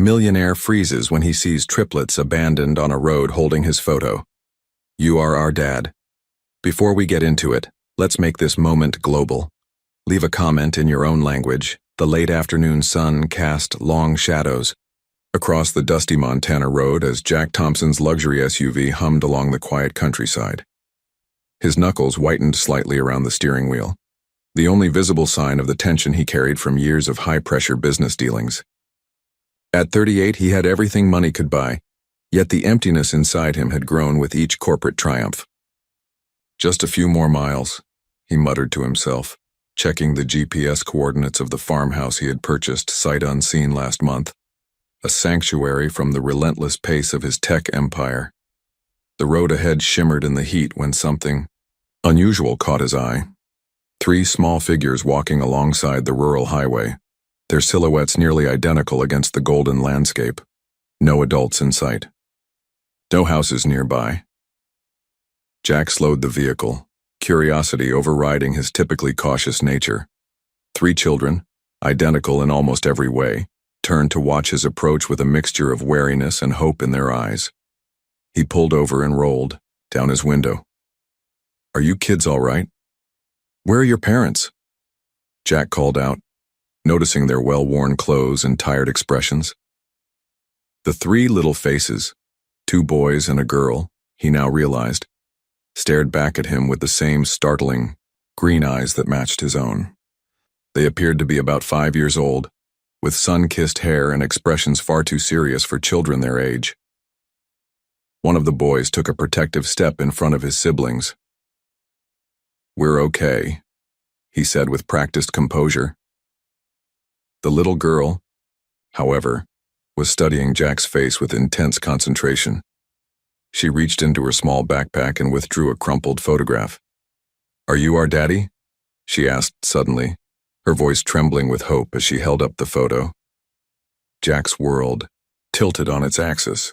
Millionaire freezes when he sees triplets abandoned on a road holding his photo. You are our dad. Before we get into it, let's make this moment global. Leave a comment in your own language. The late afternoon sun cast long shadows across the dusty Montana road as Jack Thompson's luxury SUV hummed along the quiet countryside. His knuckles whitened slightly around the steering wheel, the only visible sign of the tension he carried from years of high-pressure business dealings. At 38, he had everything money could buy, yet the emptiness inside him had grown with each corporate triumph. Just a few more miles, he muttered to himself, checking the GPS coordinates of the farmhouse he had purchased sight unseen last month, a sanctuary from the relentless pace of his tech empire. The road ahead shimmered in the heat when something unusual caught his eye. 3 small figures walking alongside the rural highway, their silhouettes nearly identical against the golden landscape. No adults in sight. No houses nearby. Jack slowed the vehicle, curiosity overriding his typically cautious nature. 3 children, identical in almost every way, turned to watch his approach with a mixture of wariness and hope in their eyes. He pulled over and rolled down his window. "Are you kids all right? Where are your parents?" Jack called out, noticing their well-worn clothes and tired expressions. The 3 little faces, 2 boys and a girl, he now realized, stared back at him with the same startling, green eyes that matched his own. They appeared to be about 5 years old, with sun-kissed hair and expressions far too serious for children their age. One of the boys took a protective step in front of his siblings. "We're okay," he said with practiced composure. The little girl, however, was studying Jack's face with intense concentration. She reached into her small backpack and withdrew a crumpled photograph. "Are you our daddy?" she asked suddenly, her voice trembling with hope as she held up the photo. Jack's world tilted on its axis.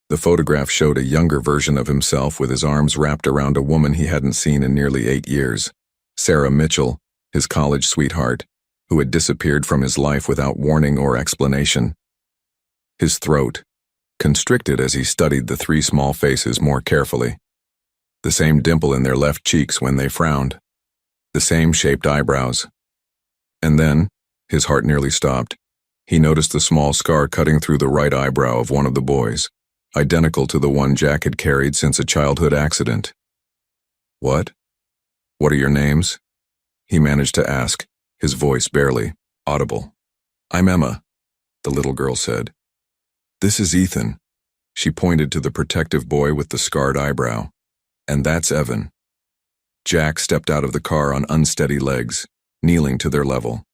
The photograph showed a younger version of himself with his arms wrapped around a woman he hadn't seen in nearly 8 years, Sarah Mitchell, his college sweetheart, who had disappeared from his life without warning or explanation. His throat constricted as he studied the 3 small faces more carefully. The same dimple in their left cheeks when they frowned. The same shaped eyebrows. And then, his heart nearly stopped, he noticed the small scar cutting through the right eyebrow of one of the boys, identical to the one Jack had carried since a childhood accident. "What? What are your names?" he managed to ask, his voice barely audible. "I'm Emma," the little girl said. "This is Ethan." She pointed to the protective boy with the scarred eyebrow. "And that's Evan." Jack stepped out of the car on unsteady legs, kneeling to their level.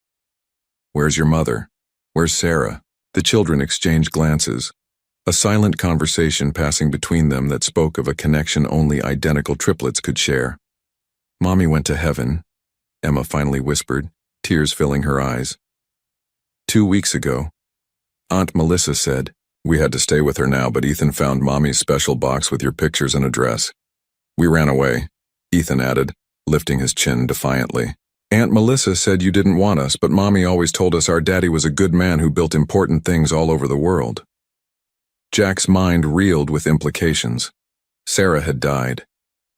"Where's your mother? Where's Sarah?" The children exchanged glances, a silent conversation passing between them that spoke of a connection only identical triplets could share. "Mommy went to heaven," Emma finally whispered, tears filling her eyes. 2 weeks ago, Aunt Melissa said, "We had to stay with her now, but Ethan found Mommy's special box with your pictures and address. We ran away," Ethan added, lifting his chin defiantly. "Aunt Melissa said you didn't want us, but Mommy always told us our daddy was a good man who built important things all over the world." Jack's mind reeled with implications. Sarah had died.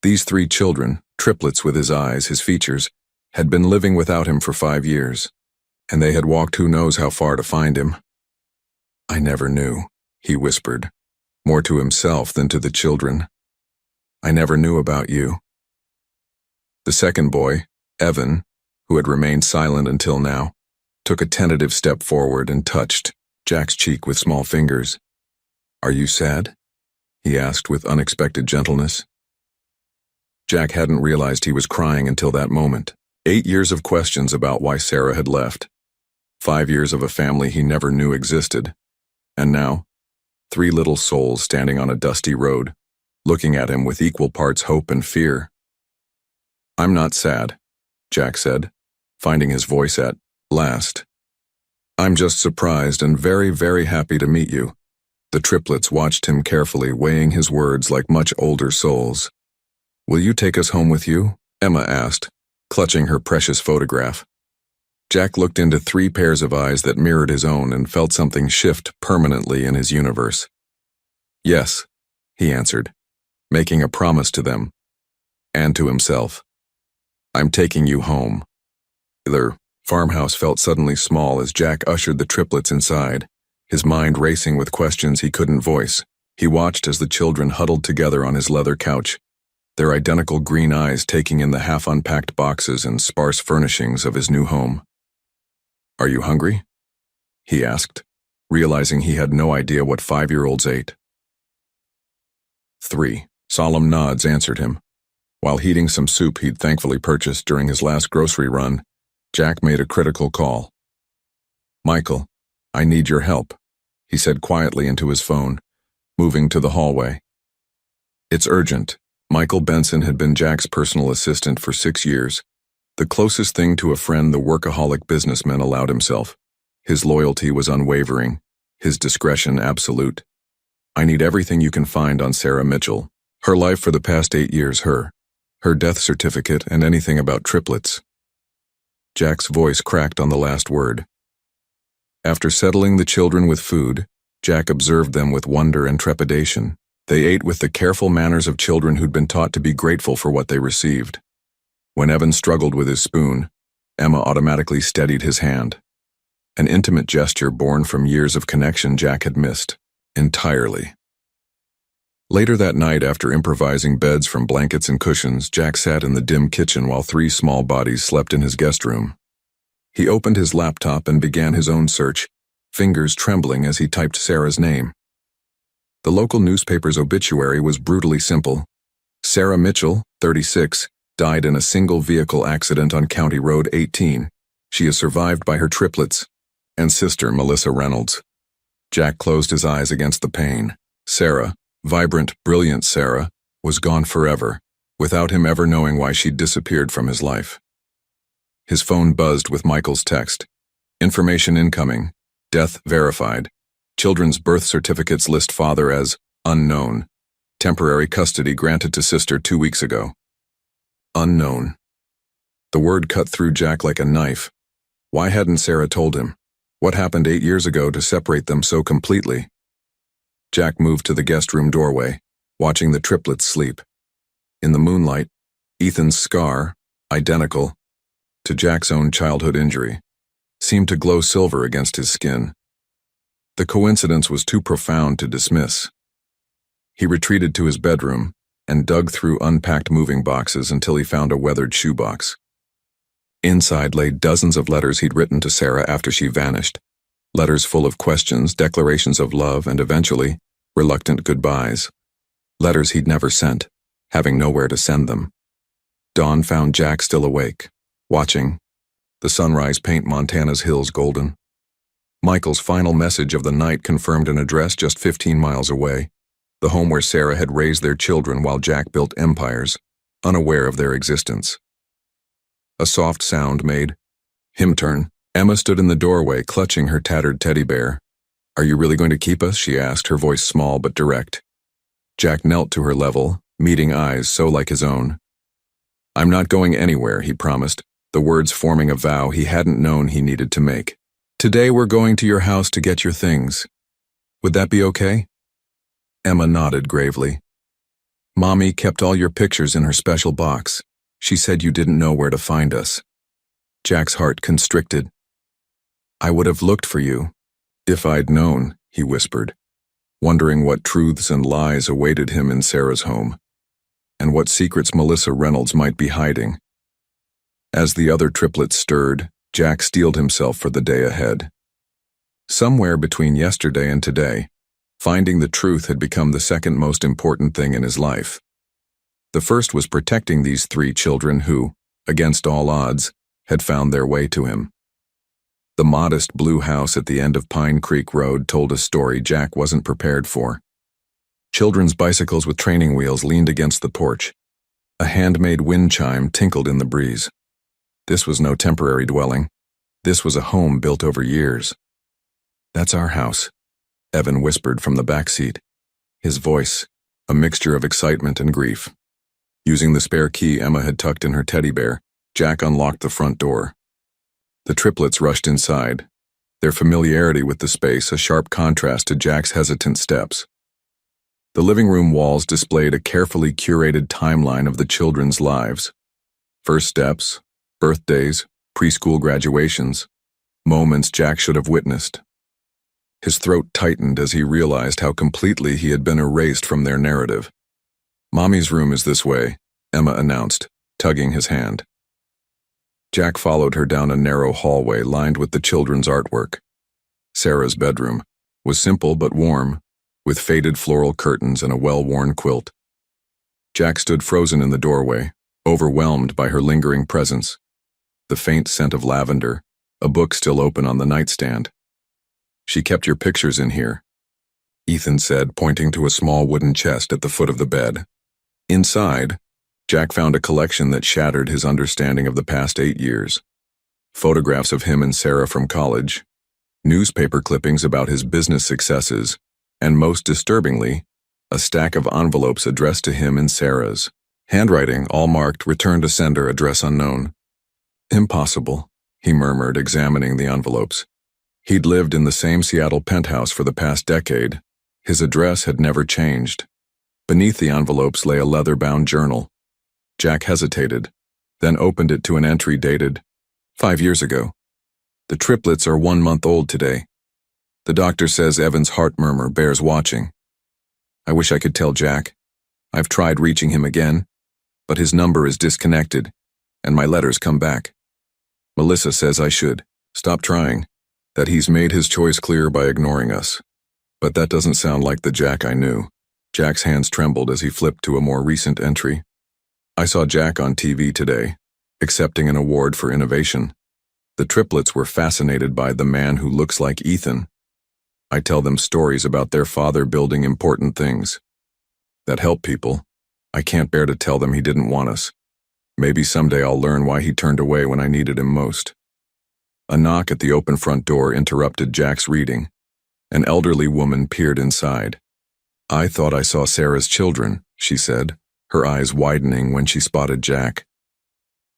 These 3 children, triplets with his eyes, his features, had been living without him for 5 years, and they had walked who knows how far to find him. "I never knew," he whispered, more to himself than to the children. "I never knew about you." The second boy, Evan, who had remained silent until now, took a tentative step forward and touched Jack's cheek with small fingers. "Are you sad?" he asked with unexpected gentleness. Jack hadn't realized he was crying until that moment. 8 years of questions about why Sarah had left. 5 years of a family he never knew existed. And now, 3 little souls standing on a dusty road, looking at him with equal parts hope and fear. "I'm not sad," Jack said, finding his voice at last. "I'm just surprised and very, very happy to meet you." The triplets watched him carefully, weighing his words like much older souls. "Will you take us home with you?" Emma asked, clutching her precious photograph. Jack looked into 3 pairs of eyes that mirrored his own and felt something shift permanently in his universe. Yes, he answered, making a promise to them, and to himself. I'm taking you home. The farmhouse felt suddenly small as Jack ushered the triplets inside, his mind racing with questions he couldn't voice. He watched as the children huddled together on his leather couch, their identical green eyes taking in the half-unpacked boxes and sparse furnishings of his new home. Are you hungry? He asked, realizing he had no idea what 5-year-olds ate. 3 solemn nods answered him. While heating some soup he'd thankfully purchased during his last grocery run, Jack made a critical call. Michael, I need your help, he said quietly into his phone, moving to the hallway. It's urgent. Michael Benson had been Jack's personal assistant for 6 years, the closest thing to a friend the workaholic businessman allowed himself. His loyalty was unwavering, his discretion absolute. I need everything you can find on Sarah Mitchell, her life for the past 8 years, her death certificate, and anything about triplets. Jack's voice cracked on the last word. After settling the children with food, Jack observed them with wonder and trepidation. They ate with the careful manners of children who'd been taught to be grateful for what they received. When Evan struggled with his spoon, Emma automatically steadied his hand. An intimate gesture born from years of connection Jack had missed entirely. Later that night, after improvising beds from blankets and cushions, Jack sat in the dim kitchen while 3 small bodies slept in his guest room. He opened his laptop and began his own search, fingers trembling as he typed Sarah's name. The local newspaper's obituary was brutally simple. Sarah Mitchell, 36, died in a single-vehicle accident on County Road 18. She is survived by her triplets and sister, Melissa Reynolds. Jack closed his eyes against the pain. Sarah, vibrant, brilliant Sarah, was gone forever, without him ever knowing why she'd disappeared from his life. His phone buzzed with Michael's text. Information incoming. Death verified. Children's birth certificates list father as unknown. Temporary custody granted to sister 2 weeks ago. Unknown. The word cut through Jack like a knife. Why hadn't Sarah told him? What happened 8 years ago to separate them so completely? Jack moved to the guest room doorway, watching the triplets sleep. In the moonlight, Ethan's scar, identical to Jack's own childhood injury, seemed to glow silver against his skin. The coincidence was too profound to dismiss. He retreated to his bedroom and dug through unpacked moving boxes until he found a weathered shoebox. Inside lay dozens of letters he'd written to Sarah after she vanished. Letters full of questions, declarations of love, and eventually, reluctant goodbyes. Letters he'd never sent, having nowhere to send them. Dawn found Jack still awake, watching the sunrise paint Montana's hills golden. Michael's final message of the night confirmed an address just 15 miles away, the home where Sarah had raised their children while Jack built empires, unaware of their existence. A soft sound made him turn. Emma stood in the doorway, clutching her tattered teddy bear. Are you really going to keep us? She asked, her voice small but direct. Jack knelt to her level, meeting eyes so like his own. I'm not going anywhere, he promised, the words forming a vow he hadn't known he needed to make. Today we're going to your house to get your things. Would that be okay? Emma nodded gravely. Mommy kept all your pictures in her special box. She said you didn't know where to find us. Jack's heart constricted. I would have looked for you, if I'd known, he whispered, wondering what truths and lies awaited him in Sarah's home, and what secrets Melissa Reynolds might be hiding. As the other triplets stirred, Jack steeled himself for the day ahead. Somewhere between yesterday and today, finding the truth had become the second most important thing in his life. The first was protecting these 3 children who, against all odds, had found their way to him. The modest blue house at the end of Pine Creek Road told a story Jack wasn't prepared for. Children's bicycles with training wheels leaned against the porch. A handmade wind chime tinkled in the breeze. This was no temporary dwelling. This was a home built over years. That's our house, Evan whispered from the back seat, his voice a mixture of excitement and grief. Using the spare key Emma had tucked in her teddy bear, Jack unlocked the front door. The triplets rushed inside, their familiarity with the space a sharp contrast to Jack's hesitant steps. The living room walls displayed a carefully curated timeline of the children's lives. First steps, birthdays, preschool graduations, moments Jack should have witnessed. His throat tightened as he realized how completely he had been erased from their narrative. "Mommy's room is this way," Emma announced, tugging his hand. Jack followed her down a narrow hallway lined with the children's artwork. Sarah's bedroom was simple but warm, with faded floral curtains and a well-worn quilt. Jack stood frozen in the doorway, overwhelmed by her lingering presence. The faint scent of lavender, a book still open on the nightstand. "She kept your pictures in here," Ethan said, pointing to a small wooden chest at the foot of the bed. Inside, Jack found a collection that shattered his understanding of the past 8 years. Photographs of him and Sarah from college, newspaper clippings about his business successes, and most disturbingly, a stack of envelopes addressed to him in Sarah's handwriting, all marked "Return to sender, address unknown." "Impossible," he murmured, examining the envelopes. He'd lived in the same Seattle penthouse for the past decade. His address had never changed. Beneath the envelopes lay a leather-bound journal. Jack hesitated, then opened it to an entry dated 5 years ago. "The triplets are 1 month old today. The doctor says Evan's heart murmur bears watching. I wish I could tell Jack. I've tried reaching him again, but his number is disconnected, and my letters come back. Melissa says I should stop trying, that he's made his choice clear by ignoring us. But that doesn't sound like the Jack I knew." Jack's hands trembled as he flipped to a more recent entry. "I saw Jack on TV today, accepting an award for innovation. The triplets were fascinated by the man who looks like Ethan. I tell them stories about their father building important things that help people. I can't bear to tell them he didn't want us. Maybe someday I'll learn why he turned away when I needed him most." A knock at the open front door interrupted Jack's reading. An elderly woman peered inside. "I thought I saw Sarah's children," she said, her eyes widening when she spotted Jack.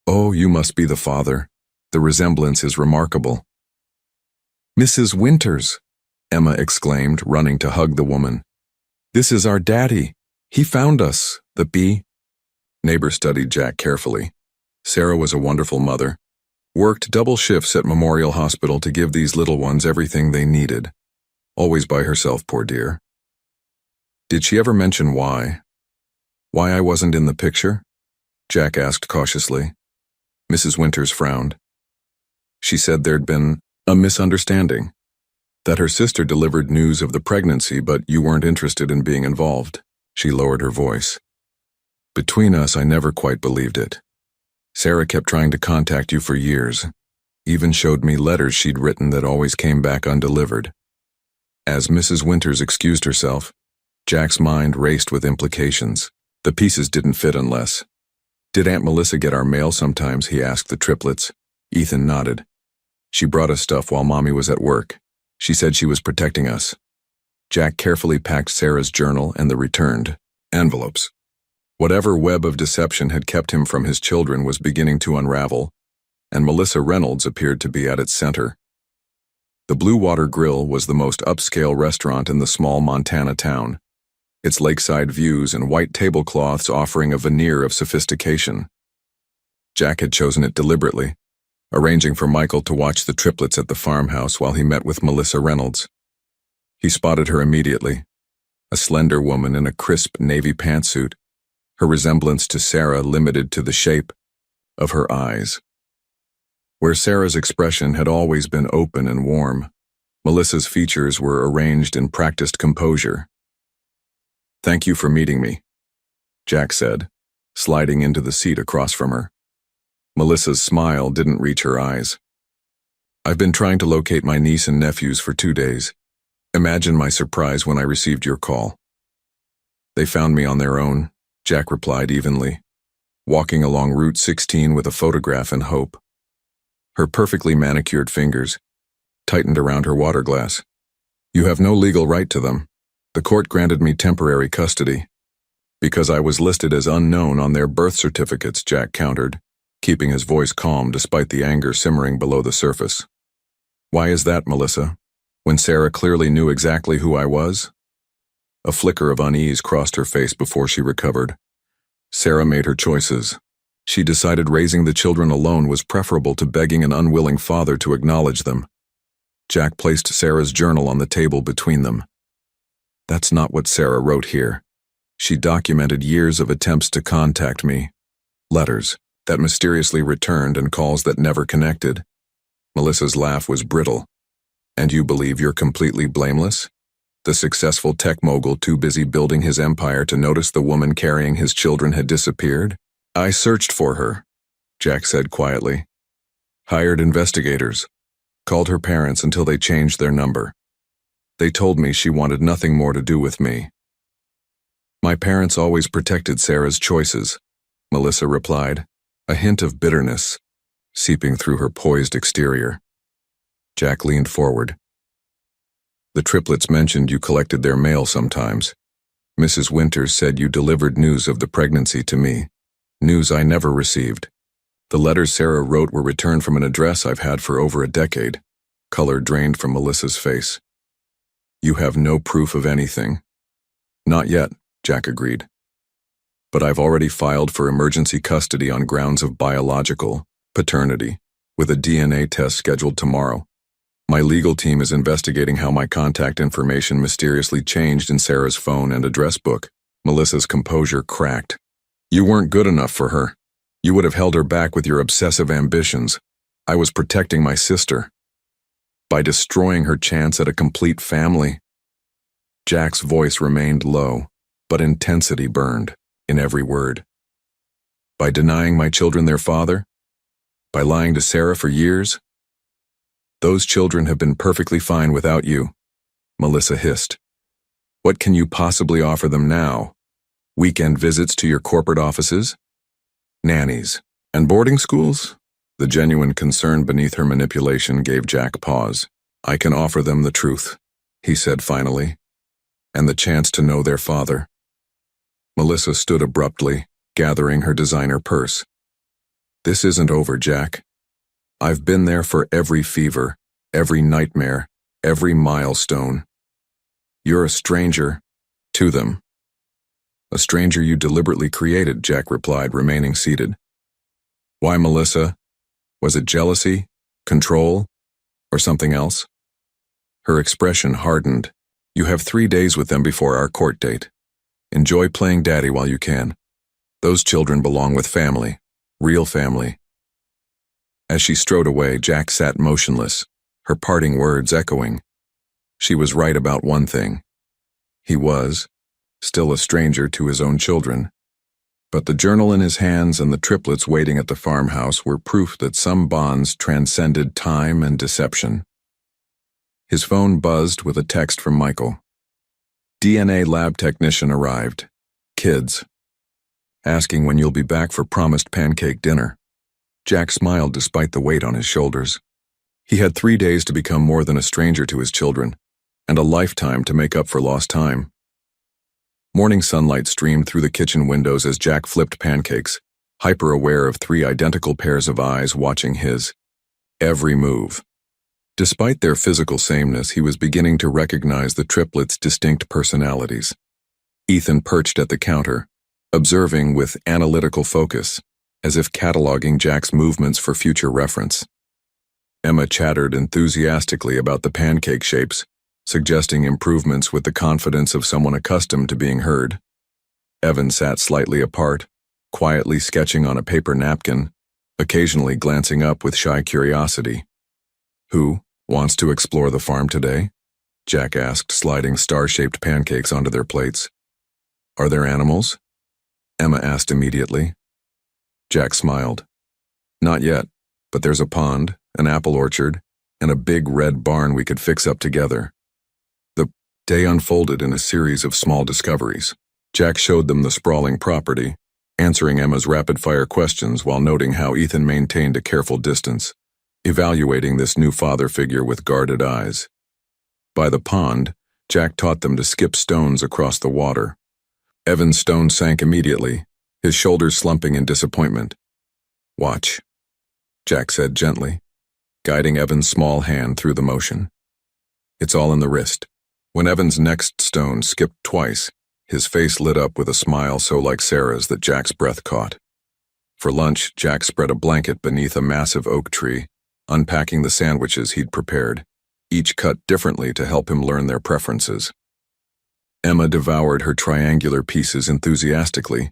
"Oh, you must be the father. The resemblance is remarkable." "Mrs. Winters," Emma exclaimed, running to hug the woman. "This is our daddy. He found us, the bee." Neighbor studied Jack carefully. Sarah was a wonderful mother. Worked double shifts at Memorial Hospital to give these little ones everything they needed. Always by herself, poor dear. "Did she ever mention why? Why I wasn't in the picture?" Jack asked cautiously. Mrs. Winters frowned. "She said there'd been a misunderstanding, that her sister delivered news of the pregnancy but you weren't interested in being involved." She lowered her voice. "Between us, I never quite believed it. Sarah kept trying to contact you for years, even showed me letters she'd written that always came back undelivered." As Mrs. Winters excused herself, Jack's mind raced with implications. The pieces didn't fit unless. "Did Aunt Melissa get our mail sometimes?" he asked the triplets. Ethan nodded. "She brought us stuff while Mommy was at work. She said she was protecting us." Jack carefully packed Sarah's journal and the returned envelopes. Whatever web of deception had kept him from his children was beginning to unravel, and Melissa Reynolds appeared to be at its center. The Blue Water Grill was the most upscale restaurant in the small Montana town, its lakeside views and white tablecloths offering a veneer of sophistication. Jack had chosen it deliberately, arranging for Michael to watch the triplets at the farmhouse while he met with Melissa Reynolds. He spotted her immediately, a slender woman in a crisp navy pantsuit, her resemblance to Sarah limited to the shape of her eyes. Where Sarah's expression had always been open and warm, Melissa's features were arranged in practiced composure. "Thank you for meeting me," Jack said, sliding into the seat across from her. Melissa's smile didn't reach her eyes. "I've been trying to locate my niece and nephews for 2 days. Imagine my surprise when I received your call." "They found me on their own," Jack replied evenly, walking along Route 16 with a photograph and hope. Her perfectly manicured fingers tightened around her water glass. "You have no legal right to them. The court granted me temporary custody." "Because I was listed as unknown on their birth certificates," Jack countered, keeping his voice calm despite the anger simmering below the surface. "Why is that, Melissa? When Sarah clearly knew exactly who I was?" A flicker of unease crossed her face before she recovered. Sarah made her choices. She decided raising the children alone was preferable to begging an unwilling father to acknowledge them. Jack placed Sarah's journal on the table between them. "That's not what Sarah wrote here. She documented years of attempts to contact me. Letters that mysteriously returned and calls that never connected." Melissa's laugh was brittle. "And you believe you're completely blameless? The successful tech mogul too busy building his empire to notice the woman carrying his children had disappeared?" "I searched for her," Jack said quietly. "Hired investigators. Called her parents until they changed their number. They told me she wanted nothing more to do with me." "My parents always protected Sarah's choices," Melissa replied, a hint of bitterness seeping through her poised exterior. Jack leaned forward. "The Triplets mentioned you collected their mail sometimes. Mrs. Winters said you delivered news of the pregnancy to me, news I never received. The letters Sarah wrote were returned from an address I've had for over a decade." Color drained from Melissa's face. "You have no proof of anything?" "Not yet," Jack agreed. "But I've already filed for emergency custody on grounds of biological paternity, with a DNA test scheduled tomorrow. My legal team is investigating how my contact information mysteriously changed in Sarah's phone and address book." Melissa's composure cracked. "You weren't good enough for her. You would have held her back with your obsessive ambitions. I was protecting my sister. By destroying her chance at a complete family." Jack's voice remained low, but intensity burned in every word. "By denying my children their father? By lying to Sarah for years? Those children have been perfectly fine without you," Melissa hissed. "What can you possibly offer them now? Weekend visits to your corporate offices? Nannies and boarding schools?" The genuine concern beneath her manipulation gave Jack pause. "I can offer them the truth," he said finally, "and the chance to know their father." Melissa stood abruptly, gathering her designer purse. "This isn't over, Jack. I've been there for every fever, every nightmare, every milestone. You're a stranger to them." "A stranger you deliberately created," Jack replied, remaining seated. "Why, Melissa? Was it jealousy, control, or something else?" Her expression hardened. "You have 3 days with them before our court date. Enjoy playing daddy while you can. Those children belong with family, real family." As she strode away, Jack sat motionless, her parting words echoing. She was right about one thing. He was still a stranger to his own children. But the journal in his hands and the triplets waiting at the farmhouse were proof that some bonds transcended time and deception. His phone buzzed with a text from Michael. "DNA lab technician arrived. Kids. Asking when you'll be back for promised pancake dinner." Jack smiled despite the weight on his shoulders. He had 3 days to become more than a stranger to his children, and a lifetime to make up for lost time. Morning sunlight streamed through the kitchen windows as Jack flipped pancakes, hyper-aware of 3 identical pairs of eyes watching his every move. Despite their physical sameness, he was beginning to recognize the triplets' distinct personalities. Ethan perched at the counter, observing with analytical focus, as if cataloging Jack's movements for future reference. Emma chattered enthusiastically about the pancake shapes, suggesting improvements with the confidence of someone accustomed to being heard. Evan sat slightly apart, quietly sketching on a paper napkin, occasionally glancing up with shy curiosity. "Who wants to explore the farm today?" Jack asked, sliding star-shaped pancakes onto their plates. "Are there animals?" Emma asked immediately. Jack smiled. "Not yet, but there's a pond, an apple orchard, and a big red barn we could fix up together." The day unfolded in a series of small discoveries. Jack showed them the sprawling property, answering Emma's rapid-fire questions while noting how Ethan maintained a careful distance, evaluating this new father figure with guarded eyes. By the pond, Jack taught them to skip stones across the water. Evan's stone sank immediately, his shoulders slumping in disappointment. Watch, Jack said gently, guiding Evan's small hand through the motion. It's all in the wrist. When Evan's next stone skipped twice, his face lit up with a smile so like Sarah's that Jack's breath caught. For lunch, Jack spread a blanket beneath a massive oak tree, unpacking the sandwiches he'd prepared, each cut differently to help him learn their preferences. Emma devoured her triangular pieces enthusiastically,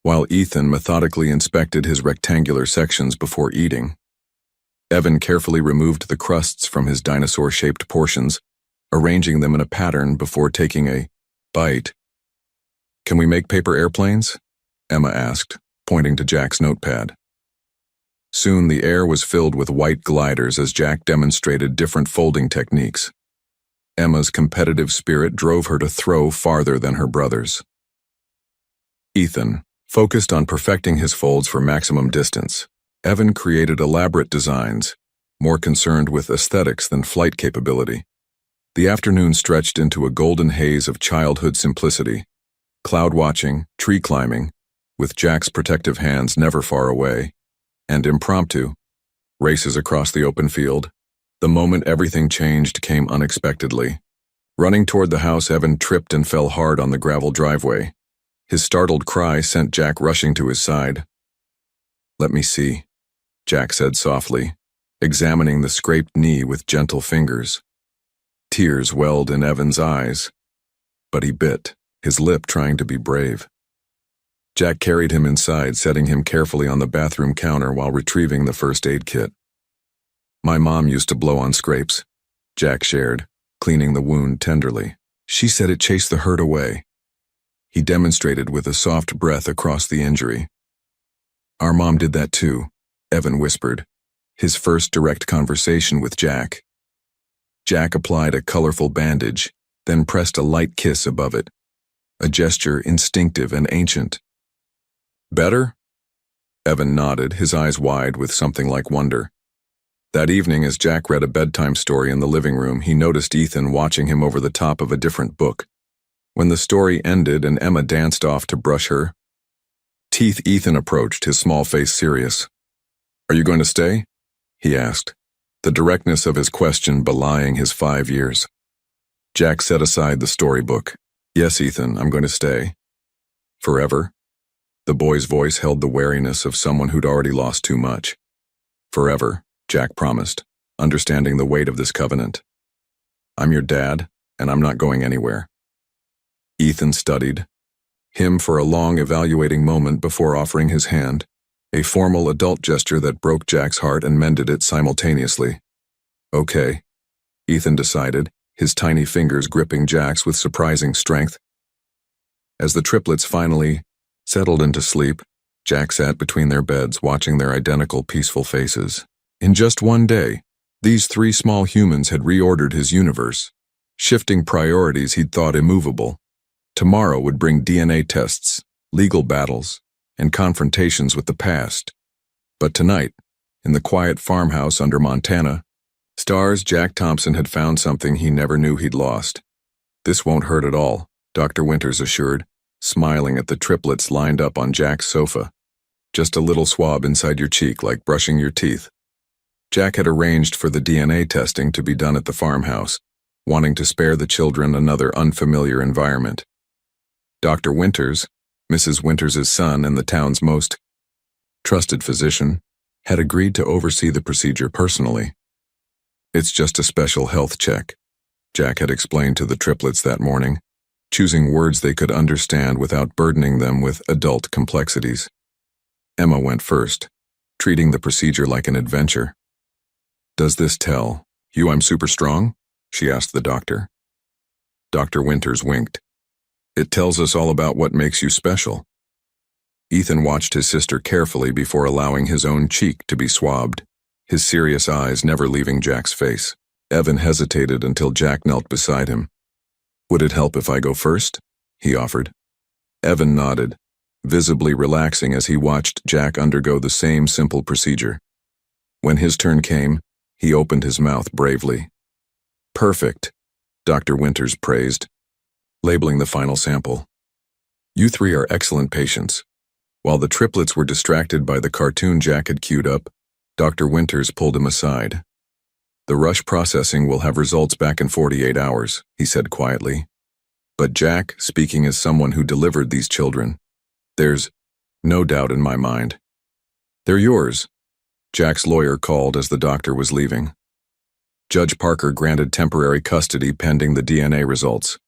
while Ethan methodically inspected his rectangular sections before eating. Evan carefully removed the crusts from his dinosaur-shaped portions, arranging them in a pattern before taking a bite. "Can we make paper airplanes?" Emma asked, pointing to Jack's notepad. Soon the air was filled with white gliders as Jack demonstrated different folding techniques. Emma's competitive spirit drove her to throw farther than her brothers. Ethan focused on perfecting his folds for maximum distance. Evan created elaborate designs, more concerned with aesthetics than flight capability. The afternoon stretched into a golden haze of childhood simplicity, cloud watching, tree climbing, with Jack's protective hands never far away, and impromptu races across the open field. The moment everything changed came unexpectedly. Running toward the house, Evan tripped and fell hard on the gravel driveway. His startled cry sent Jack rushing to his side. "Let me see," Jack said softly, examining the scraped knee with gentle fingers. Tears welled in Evan's eyes, but he bit, his lip trying to be brave. Jack carried him inside, setting him carefully on the bathroom counter while retrieving the first aid kit. "My mom used to blow on scrapes," Jack shared, cleaning the wound tenderly. "She said it chased the hurt away." He demonstrated with a soft breath across the injury. "Our mom did that too," Evan whispered, his first direct conversation with Jack. Jack applied a colorful bandage, then pressed a light kiss above it, a gesture instinctive and ancient. "Better?" Evan nodded, his eyes wide with something like wonder. That evening, as Jack read a bedtime story in the living room, he noticed Ethan watching him over the top of a different book. When the story ended and Emma danced off to brush her teeth, Ethan approached, his small face serious. "Are you going to stay?" he asked, the directness of his question belying his 5 years. Jack set aside the storybook. "Yes, Ethan, I'm going to stay." "Forever?" The boy's voice held the wariness of someone who'd already lost too much. "Forever," Jack promised, understanding the weight of this covenant. "I'm your dad, and I'm not going anywhere." Ethan studied him for a long, evaluating moment before offering his hand, a formal adult gesture that broke Jack's heart and mended it simultaneously. "Okay," Ethan decided, his tiny fingers gripping Jack's with surprising strength. As the triplets finally settled into sleep, Jack sat between their beds, watching their identical, peaceful faces. In just one day, these 3 small humans had reordered his universe, shifting priorities he'd thought immovable. Tomorrow would bring DNA tests, legal battles, and confrontations with the past. But tonight, in the quiet farmhouse under Montana stars, Jack Thompson had found something he never knew he'd lost. "This won't hurt at all," Dr. Winters assured, smiling at the triplets lined up on Jack's sofa. "Just a little swab inside your cheek, like brushing your teeth." Jack had arranged for the DNA testing to be done at the farmhouse, wanting to spare the children another unfamiliar environment. Dr. Winters, Mrs. Winters' son and the town's most trusted physician, had agreed to oversee the procedure personally. "It's just a special health check," Jack had explained to the triplets that morning, choosing words they could understand without burdening them with adult complexities. Emma went first, treating the procedure like an adventure. "Does this tell you I'm super strong?" she asked the doctor. Dr. Winters winked. "It tells us all about what makes you special." Ethan watched his sister carefully before allowing his own cheek to be swabbed, his serious eyes never leaving Jack's face. Evan hesitated until Jack knelt beside him. "Would it help if I go first?" he offered. Evan nodded, visibly relaxing as he watched Jack undergo the same simple procedure. When his turn came, he opened his mouth bravely. "Perfect," Dr. Winters praised, labeling the final sample. "You 3 are excellent patients. While the triplets were distracted by the cartoon Jack had queued up, Dr. Winters pulled him aside. "The rush processing will have results back in 48 hours, he said quietly. "But Jack, speaking as someone who delivered these children, there's no doubt in my mind. They're yours," Jack's lawyer called as the doctor was leaving. Judge Parker granted temporary custody pending the DNA results.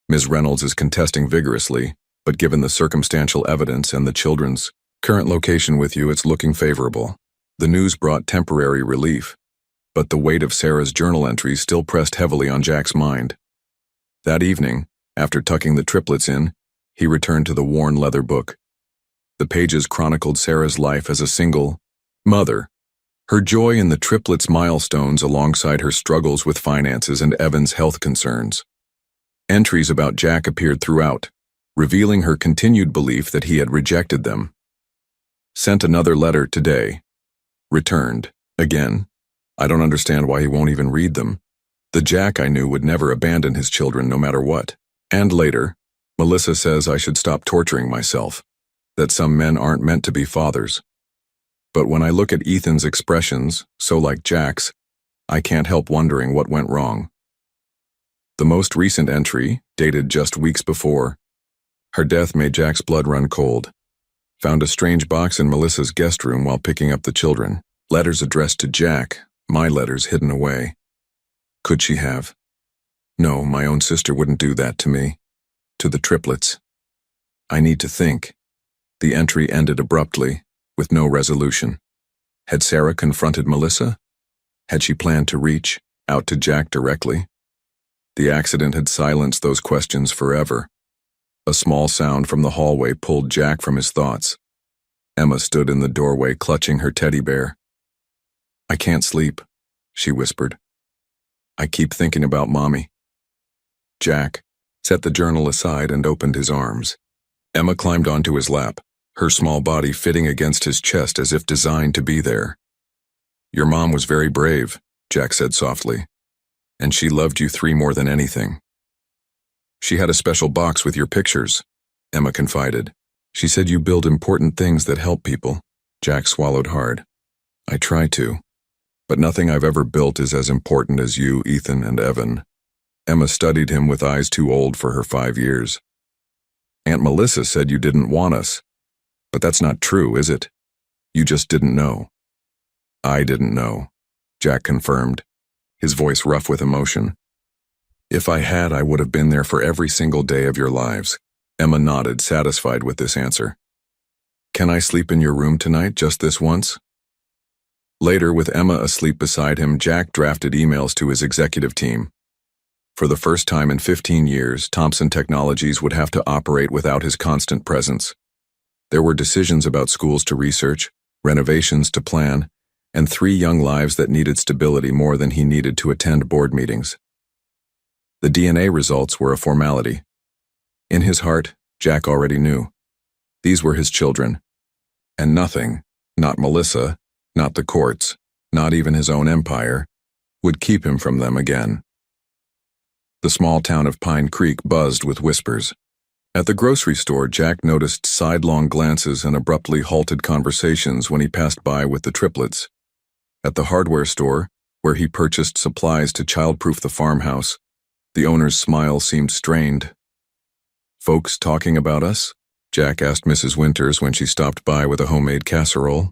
Ms. Reynolds is contesting vigorously, but given the circumstantial evidence and the children's current location with you, it's looking favorable. The news brought temporary relief, but the weight of Sarah's journal entries still pressed heavily on Jack's mind. That evening, after tucking the triplets in, he returned to the worn leather book. The pages chronicled Sarah's life as a single mother, her joy in the triplets' milestones alongside her struggles with finances and Evan's health concerns. Entries about Jack appeared throughout, revealing her continued belief that he had rejected them. Sent another letter today. Returned. Again. I don't understand why he won't even read them. The Jack I knew would never abandon his children no matter what. And later, Melissa says I should stop torturing myself, that some men aren't meant to be fathers. But when I look at Ethan's expressions, so like Jack's, I can't help wondering what went wrong. The most recent entry, dated just weeks before, her death made Jack's blood run cold. Found a strange box in Melissa's guest room while picking up the children. Letters addressed to Jack, my letters hidden away. Could she have? No, my own sister wouldn't do that to me. To the triplets. I need to think. The entry ended abruptly, with no resolution. Had Sarah confronted Melissa? Had she planned to reach out to Jack directly? The accident had silenced those questions forever. A small sound from the hallway pulled Jack from his thoughts. Emma stood in the doorway clutching her teddy bear. "I can't sleep," she whispered. "I keep thinking about Mommy." Jack set the journal aside and opened his arms. Emma climbed onto his lap, her small body fitting against his chest as if designed to be there. "Your mom was very brave," Jack said softly, "and she loved you three more than anything." "She had a special box with your pictures," Emma confided. "She said you build important things that help people." Jack swallowed hard. "I try to, but nothing I've ever built is as important as you, Ethan, and Evan." Emma studied him with eyes too old for her 5 years. "Aunt Melissa said you didn't want us, but that's not true, is it? You just didn't know." "I didn't know," Jack confirmed, his voice rough with emotion. "If I had, I would have been there for every single day of your lives." Emma nodded, satisfied with this answer. "Can I sleep in your room tonight, just this once?" Later, with Emma asleep beside him, Jack drafted emails to his executive team. For the first time in 15 years, Thompson Technologies would have to operate without his constant presence. There were decisions about schools to research, renovations to plan, and 3 young lives that needed stability more than he needed to attend board meetings. The DNA results were a formality. In his heart, Jack already knew. These were his children. And nothing, not Melissa, not the courts, not even his own empire, would keep him from them again. The small town of Pine Creek buzzed with whispers. At the grocery store, Jack noticed sidelong glances and abruptly halted conversations when he passed by with the triplets. At the hardware store, where he purchased supplies to childproof the farmhouse, the owner's smile seemed strained. "Folks talking about us?" Jack asked Mrs. Winters when she stopped by with a homemade casserole.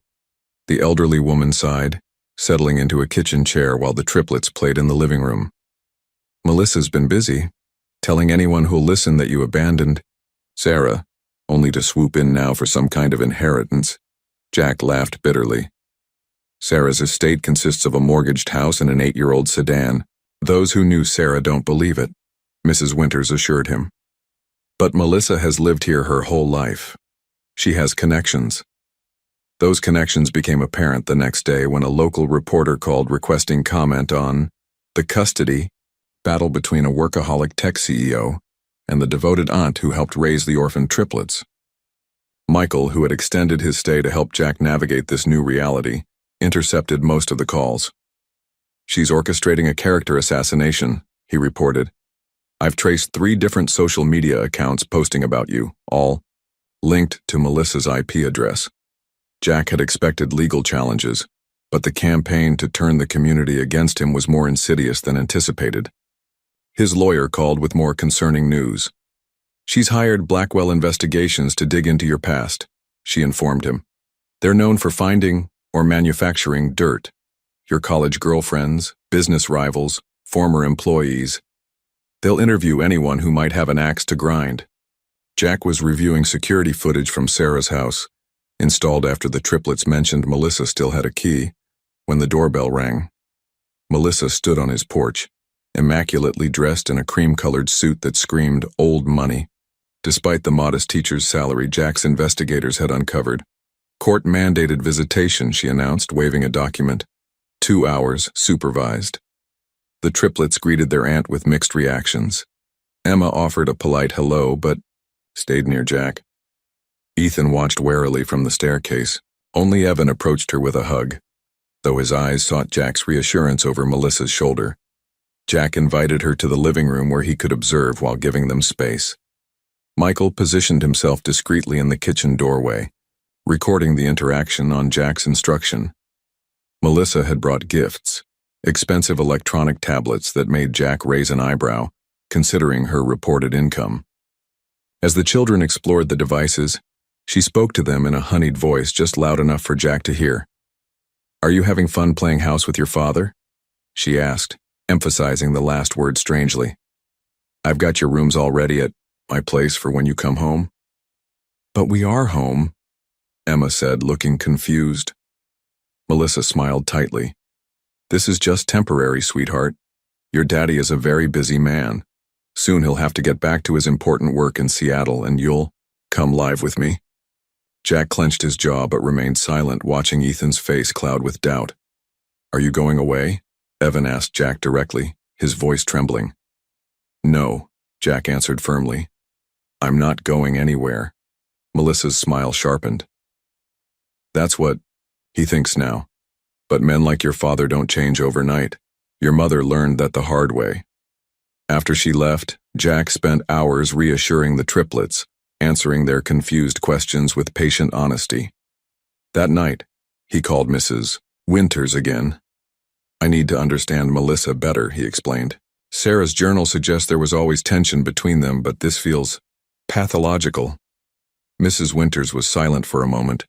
The elderly woman sighed, settling into a kitchen chair while the triplets played in the living room. "Melissa's been busy, telling anyone who'll listen that you abandoned Sarah, only to swoop in now for some kind of inheritance." Jack laughed bitterly. "Sarah's estate consists of a mortgaged house and an 8-year-old sedan. Those who knew Sarah don't believe it," Mrs. Winters assured him. "But Melissa has lived here her whole life. She has connections." Those connections became apparent the next day when a local reporter called requesting comment on the custody battle between a workaholic tech CEO and the devoted aunt who helped raise the orphan triplets. Michael, who had extended his stay to help Jack navigate this new reality, intercepted most of the calls. "She's orchestrating a character assassination," he reported. "I've traced 3 different social media accounts posting about you, all linked to Melissa's IP address. Jack had expected legal challenges, but the campaign to turn the community against him was more insidious than anticipated. His lawyer called with more concerning news. "She's hired Blackwell Investigations to dig into your past," she informed him. "They're known for finding or manufacturing dirt. Your college girlfriends, business rivals, former employees. They'll interview anyone who might have an axe to grind." Jack was reviewing security footage from Sarah's house, installed after the triplets mentioned Melissa still had a key, when the doorbell rang. Melissa stood on his porch, immaculately dressed in a cream-colored suit that screamed old money. Despite the modest teacher's salary Jack's investigators had uncovered, court-mandated visitation, she announced, waving a document. 2 hours, supervised. The triplets greeted their aunt with mixed reactions. Emma offered a polite hello, but stayed near Jack. Ethan watched warily from the staircase. Only Evan approached her with a hug, though his eyes sought Jack's reassurance over Melissa's shoulder. Jack invited her to the living room where he could observe while giving them space. Michael positioned himself discreetly in the kitchen doorway, recording the interaction on Jack's instruction. Melissa had brought gifts, expensive electronic tablets that made Jack raise an eyebrow, considering her reported income. As the children explored the devices, she spoke to them in a honeyed voice just loud enough for Jack to hear. "Are you having fun playing house with your father?" she asked, emphasizing the last word strangely. "I've got your rooms all ready at my place for when you come home." "But we are home," Emma said, looking confused. Melissa smiled tightly. "This is just temporary, sweetheart. Your daddy is a very busy man. Soon he'll have to get back to his important work in Seattle, and you'll come live with me." Jack clenched his jaw but remained silent, watching Ethan's face cloud with doubt. "Are you going away?" Evan asked Jack directly, his voice trembling. "No," Jack answered firmly. "I'm not going anywhere." Melissa's smile sharpened. "That's what he thinks now. But men like your father don't change overnight. Your mother learned that the hard way." After she left, Jack spent hours reassuring the triplets, answering their confused questions with patient honesty. That night, he called Mrs. Winters again. "I need to understand Melissa better," he explained. "Sarah's journal suggests there was always tension between them, but this feels pathological." Mrs. Winters was silent for a moment.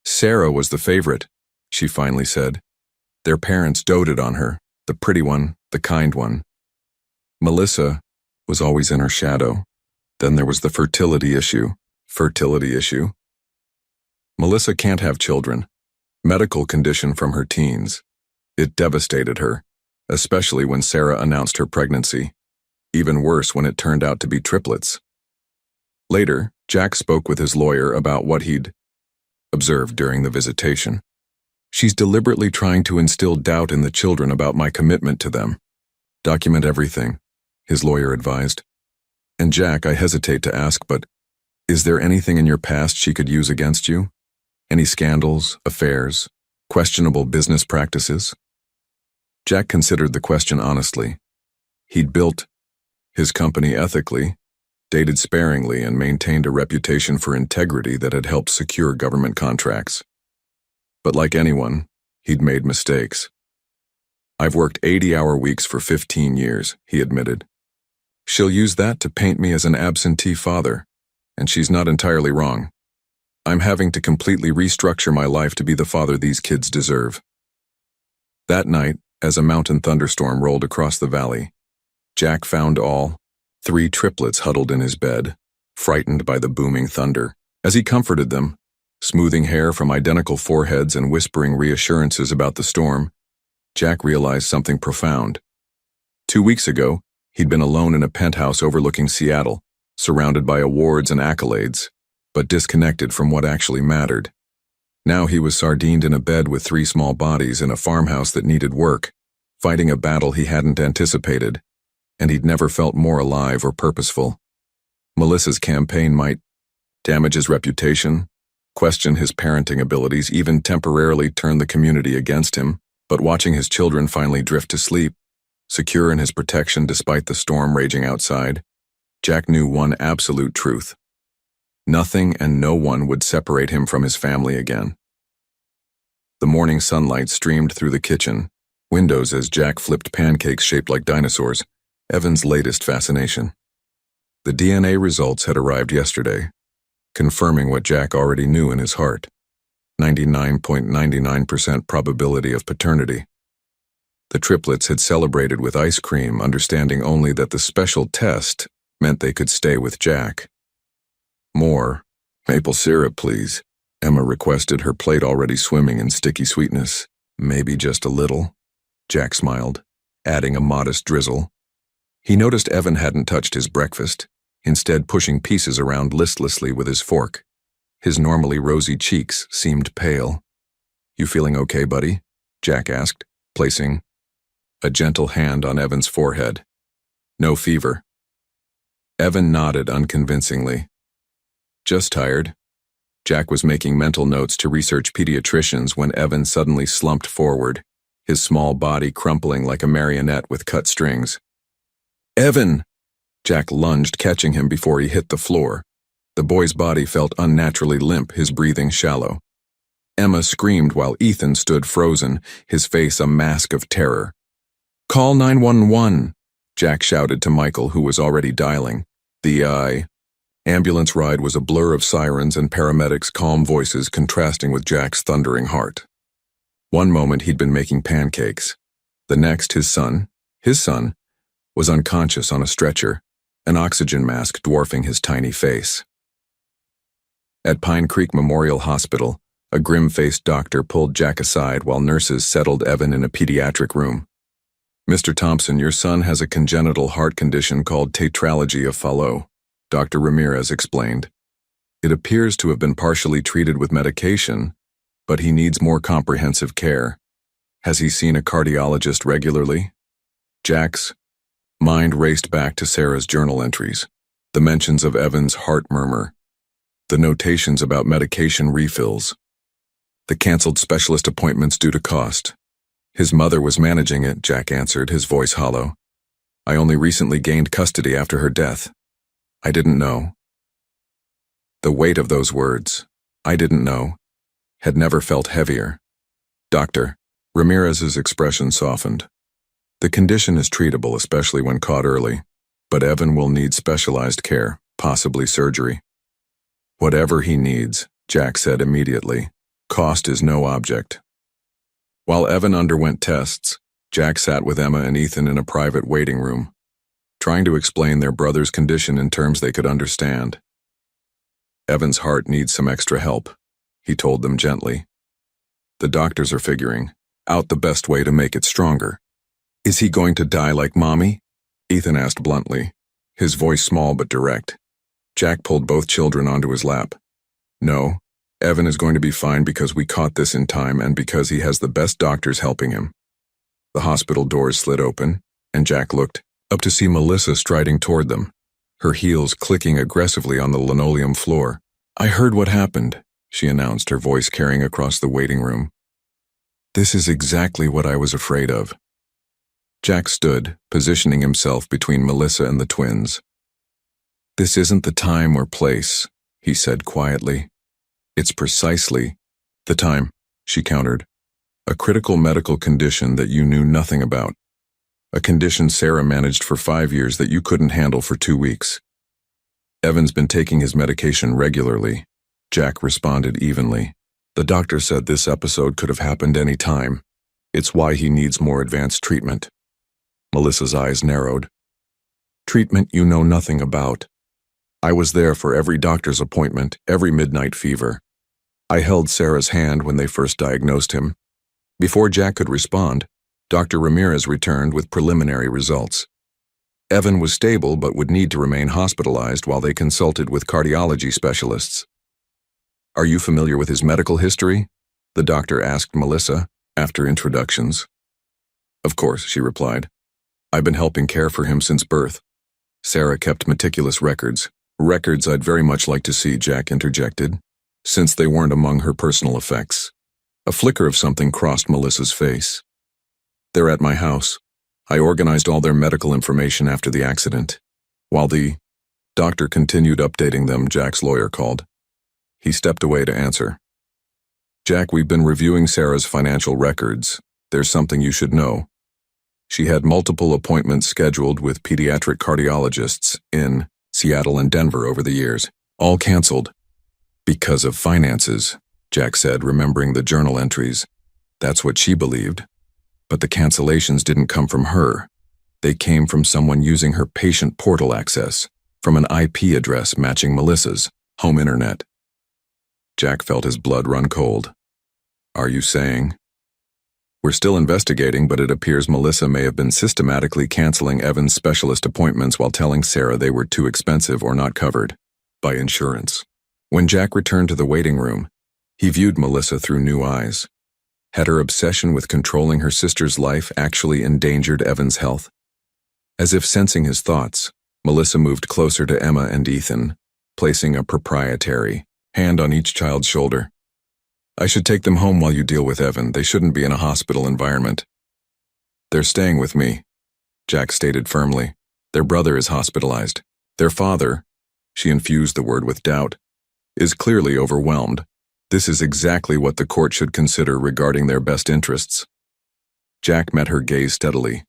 "Sarah was the favorite," she finally said. "Their parents doted on her, the pretty one, the kind one. Melissa was always in her shadow. Then there was the fertility issue." "Fertility issue?" "Melissa can't have children. Medical condition from her teens. It devastated her, especially when Sarah announced her pregnancy. Even worse when it turned out to be triplets." Later, Jack spoke with his lawyer about what he'd observed during the visitation. "She's deliberately trying to instill doubt in the children about my commitment to them. Document everything," his lawyer advised. "And Jack, I hesitate to ask, but is there anything in your past she could use against you? Any scandals, affairs, questionable business practices?" Jack considered the question honestly. He'd built his company ethically, dated sparingly, and maintained a reputation for integrity that had helped secure government contracts. But like anyone, he'd made mistakes. "I've worked 80-hour weeks for 15 years, he admitted. "She'll use that to paint me as an absentee father, and she's not entirely wrong. I'm having to completely restructure my life to be the father these kids deserve." That night, as a mountain thunderstorm rolled across the valley, Jack found all 3 triplets huddled in his bed, frightened by the booming thunder. As he comforted them, smoothing hair from identical foreheads and whispering reassurances about the storm, Jack realized something profound. 2 weeks ago, he'd been alone in a penthouse overlooking Seattle, surrounded by awards and accolades, but disconnected from what actually mattered. Now he was sardined in a bed with 3 small bodies in a farmhouse that needed work, fighting a battle he hadn't anticipated, and he'd never felt more alive or purposeful. Melissa's campaign might damage his reputation, question his parenting abilities, even temporarily turn the community against him, but watching his children finally drift to sleep, secure in his protection despite the storm raging outside, Jack knew one absolute truth. Nothing and no one would separate him from his family again. The morning sunlight streamed through the kitchen windows as Jack flipped pancakes shaped like dinosaurs, Evan's latest fascination. The DNA results had arrived yesterday, confirming what Jack already knew in his heart: 99.99% probability of paternity. The triplets had celebrated with ice cream, understanding only that the special test meant they could stay with Jack. More maple syrup, please, Emma requested, her plate already swimming in sticky sweetness. Maybe just a little, Jack smiled, adding a modest drizzle. He noticed Evan hadn't touched his breakfast, instead pushing pieces around listlessly with his fork. His normally rosy cheeks seemed pale. "You feeling okay, buddy?" Jack asked, placing a gentle hand on Evan's forehead. "No fever." Evan nodded unconvincingly. "Just tired." Jack was making mental notes to research pediatricians when Evan suddenly slumped forward, his small body crumpling like a marionette with cut strings. "Evan!" Jack lunged, catching him before he hit the floor. The boy's body felt unnaturally limp, his breathing shallow. Emma screamed while Ethan stood frozen, his face a mask of terror. "Call 911, Jack shouted to Michael, who was already dialing. The ambulance ride was a blur of sirens and paramedics' calm voices contrasting with Jack's thundering heart. One moment he'd been making pancakes. The next, his son, was unconscious on a stretcher, an oxygen mask dwarfing his tiny face. At Pine Creek Memorial Hospital, a grim-faced doctor pulled Jack aside while nurses settled Evan in a pediatric room. "Mr. Thompson, your son has a congenital heart condition called tetralogy of Fallot," Dr. Ramirez explained. "It appears to have been partially treated with medication, but he needs more comprehensive care. Has he seen a cardiologist regularly?" Jack's mind raced back to Sarah's journal entries, the mentions of Evan's heart murmur, the notations about medication refills, the canceled specialist appointments due to cost. "His mother was managing it," Jack answered, his voice hollow. "I only recently gained custody after her death. I didn't know." The weight of those words, "I didn't know," had never felt heavier. "Doctor," Ramirez's expression softened. "The condition is treatable, especially when caught early, but Evan will need specialized care, possibly surgery." "Whatever he needs," Jack said immediately. "Cost is no object." While Evan underwent tests, Jack sat with Emma and Ethan in a private waiting room, trying to explain their brother's condition in terms they could understand. "Evan's heart needs some extra help," he told them gently. "The doctors are figuring out the best way to make it stronger." "Is he going to die like Mommy?" Ethan asked bluntly, his voice small but direct. Jack pulled both children onto his lap. "No, Evan is going to be fine because we caught this in time and because he has the best doctors helping him." The hospital doors slid open, and Jack looked up to see Melissa striding toward them, her heels clicking aggressively on the linoleum floor. "I heard what happened," she announced, her voice carrying across the waiting room. "This is exactly what I was afraid of." Jack stood, positioning himself between Melissa and the twins. "This isn't the time or place," he said quietly. "It's precisely the time," she countered. "A critical medical condition that you knew nothing about. A condition Sarah managed for 5 years that you couldn't handle for 2 weeks. Evan's been taking his medication regularly," Jack responded evenly. "The doctor said this episode could have happened any time. It's why he needs more advanced treatment." Melissa's eyes narrowed. "Treatment you know nothing about. I was there for every doctor's appointment, every midnight fever. I held Sarah's hand when they first diagnosed him." Before Jack could respond, Dr. Ramirez returned with preliminary results. Evan was stable but would need to remain hospitalized while they consulted with cardiology specialists. "Are you familiar with his medical history?" the doctor asked Melissa, after introductions. "Of course," she replied. "I've been helping care for him since birth." Sarah kept meticulous records. "Records I'd very much like to see," Jack interjected, since they weren't among her personal effects. A flicker of something crossed Melissa's face. "They're at my house. I organized all their medical information after the accident. While the Doctor continued updating them. Jack's lawyer called. He stepped away to answer. Jack, we've been reviewing Sarah's financial records. There's something you should know. She had multiple appointments scheduled with pediatric cardiologists in Seattle and Denver over the years, all canceled. Because of finances, Jack said, remembering the journal entries. That's what she believed. But the cancellations didn't come from her. They came from someone using her patient portal access, from an IP address matching Melissa's home internet. Jack felt his blood run cold. Are you saying? We're still investigating, but it appears Melissa may have been systematically canceling Evan's specialist appointments while telling Sarah they were too expensive or not covered by insurance. When Jack returned to the waiting room, he viewed Melissa through new eyes. Had her obsession with controlling her sister's life actually endangered Evan's health? As if sensing his thoughts, Melissa moved closer to Emma and Ethan, placing a proprietary hand on each child's shoulder. I should take them home while you deal with Evan. They shouldn't be in a hospital environment. They're staying with me, Jack stated firmly. Their brother is hospitalized. Their father, she infused the word with doubt, is clearly overwhelmed. This is exactly what the court should consider regarding their best interests. Jack met her gaze steadily.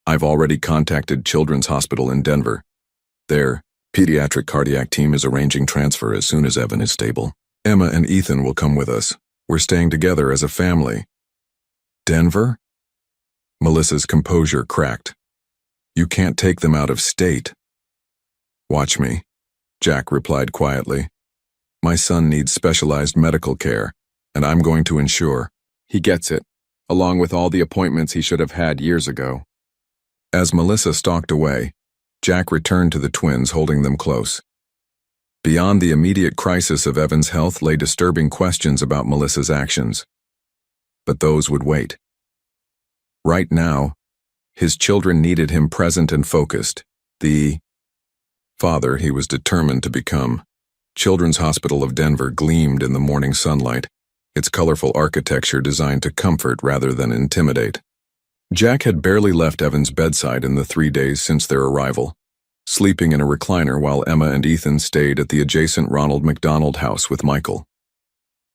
I've already contacted Children's Hospital in Denver. Their pediatric cardiac team is arranging transfer as soon as Evan is stable. Emma and Ethan will come with us. We're staying together as a family. Denver? Melissa's composure cracked. You can't take them out of state. Watch me, Jack replied quietly. My son needs specialized medical care, and I'm going to ensure he gets it, along with all the appointments he should have had years ago. As Melissa stalked away, Jack returned to the twins, holding them close. Beyond the immediate crisis of Evan's health lay disturbing questions about Melissa's actions. But those would wait. Right now, his children needed him present and focused, the father he was determined to become. Children's Hospital of Denver gleamed in the morning sunlight, its colorful architecture designed to comfort rather than intimidate. Jack had barely left Evan's bedside in the 3 days since their arrival, sleeping in a recliner while Emma and Ethan stayed at the adjacent Ronald McDonald house with Michael.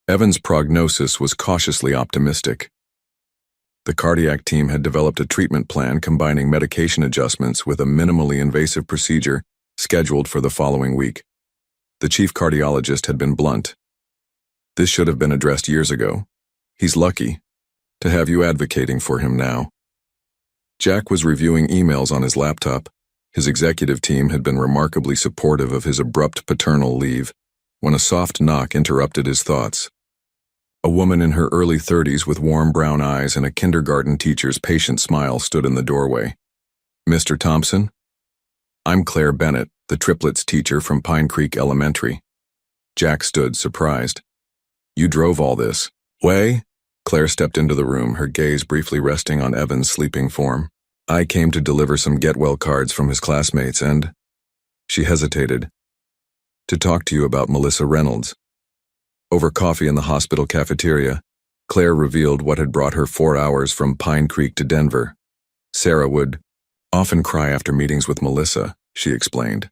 Evan's prognosis was cautiously optimistic. The cardiac team had developed a treatment plan combining medication adjustments with a minimally invasive procedure scheduled for the following week. The chief cardiologist had been blunt. This should have been addressed years ago. He's lucky to have you advocating for him now. Jack was reviewing emails on his laptop. His executive team had been remarkably supportive of his abrupt paternal leave, when a soft knock interrupted his thoughts. A woman in her early 30s with warm brown eyes and a kindergarten teacher's patient smile stood in the doorway. Mr. Thompson? I'm Claire Bennett, the Triplets teacher from Pine Creek Elementary. Jack stood, surprised. You drove all this way? Claire stepped into the room, her gaze briefly resting on Evan's sleeping form. I came to deliver some get-well cards from his classmates and, she hesitated, to talk to you about Melissa Reynolds. Over coffee in the hospital cafeteria, Claire revealed what had brought her 4 hours from Pine Creek to Denver. Sarah would often cry after meetings with Melissa, she explained.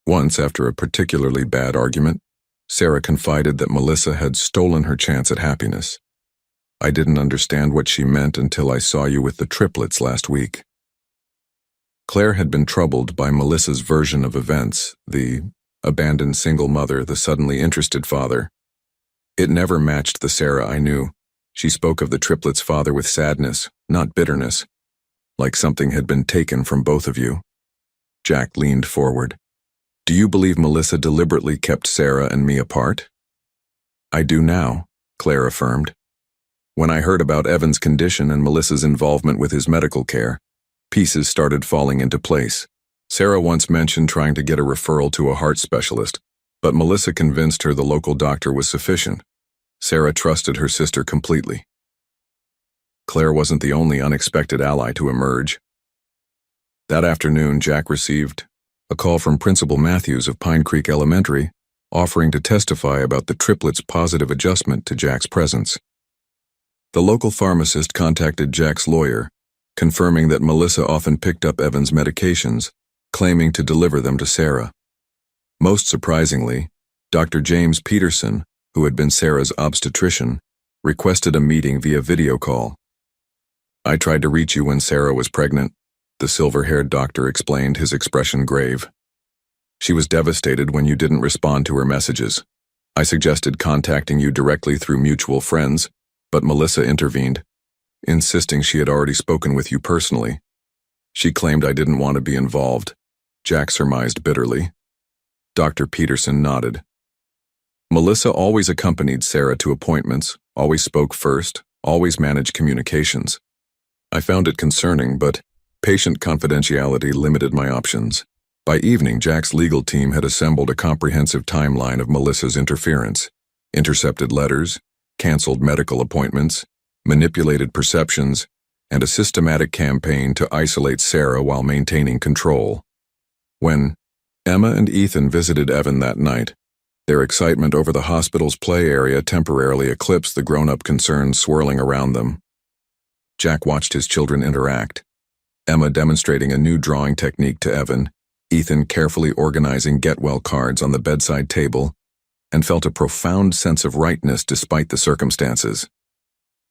Once, after a particularly bad argument, Sarah confided that Melissa had stolen her chance at happiness. I didn't understand what she meant until I saw you with the Triplets last week. Claire had been troubled by Melissa's version of events, the abandoned single mother, the suddenly interested father. It never matched the Sarah I knew. She spoke of the Triplets' father with sadness, not bitterness, like something had been taken from both of you. Jack leaned forward. Do you believe Melissa deliberately kept Sarah and me apart? I do now, Claire affirmed. When I heard about Evan's condition and Melissa's involvement with his medical care, pieces started falling into place. Sarah once mentioned trying to get a referral to a heart specialist, but Melissa convinced her the local doctor was sufficient. Sarah trusted her sister completely. Claire wasn't the only unexpected ally to emerge. That afternoon, Jack received a call from Principal Matthews of Pine Creek Elementary, offering to testify about the Triplets' positive adjustment to Jack's presence. The local pharmacist contacted Jack's lawyer, confirming that Melissa often picked up Evan's medications, claiming to deliver them to Sarah. Most surprisingly, Dr. James Peterson, who had been Sarah's obstetrician, requested a meeting via video call. "I tried to reach you when Sarah was pregnant," the silver-haired doctor explained, his expression grave. "She was devastated when you didn't respond to her messages. I suggested contacting you directly through mutual friends, but Melissa intervened, insisting she had already spoken with you personally. She claimed I didn't want to be involved," Jack surmised bitterly. Dr. Peterson nodded. "Melissa always accompanied Sarah to appointments, always spoke first, always managed communications. I found it concerning, but patient confidentiality limited my options." By evening, Jack's legal team had assembled a comprehensive timeline of Melissa's interference, intercepted letters, canceled medical appointments, manipulated perceptions, and a systematic campaign to isolate Sarah while maintaining control. When Emma and Ethan visited Evan that night, their excitement over the hospital's play area temporarily eclipsed the grown-up concerns swirling around them. Jack watched his children interact, Emma demonstrating a new drawing technique to Evan, Ethan carefully organizing get-well cards on the bedside table, and felt a profound sense of rightness despite the circumstances.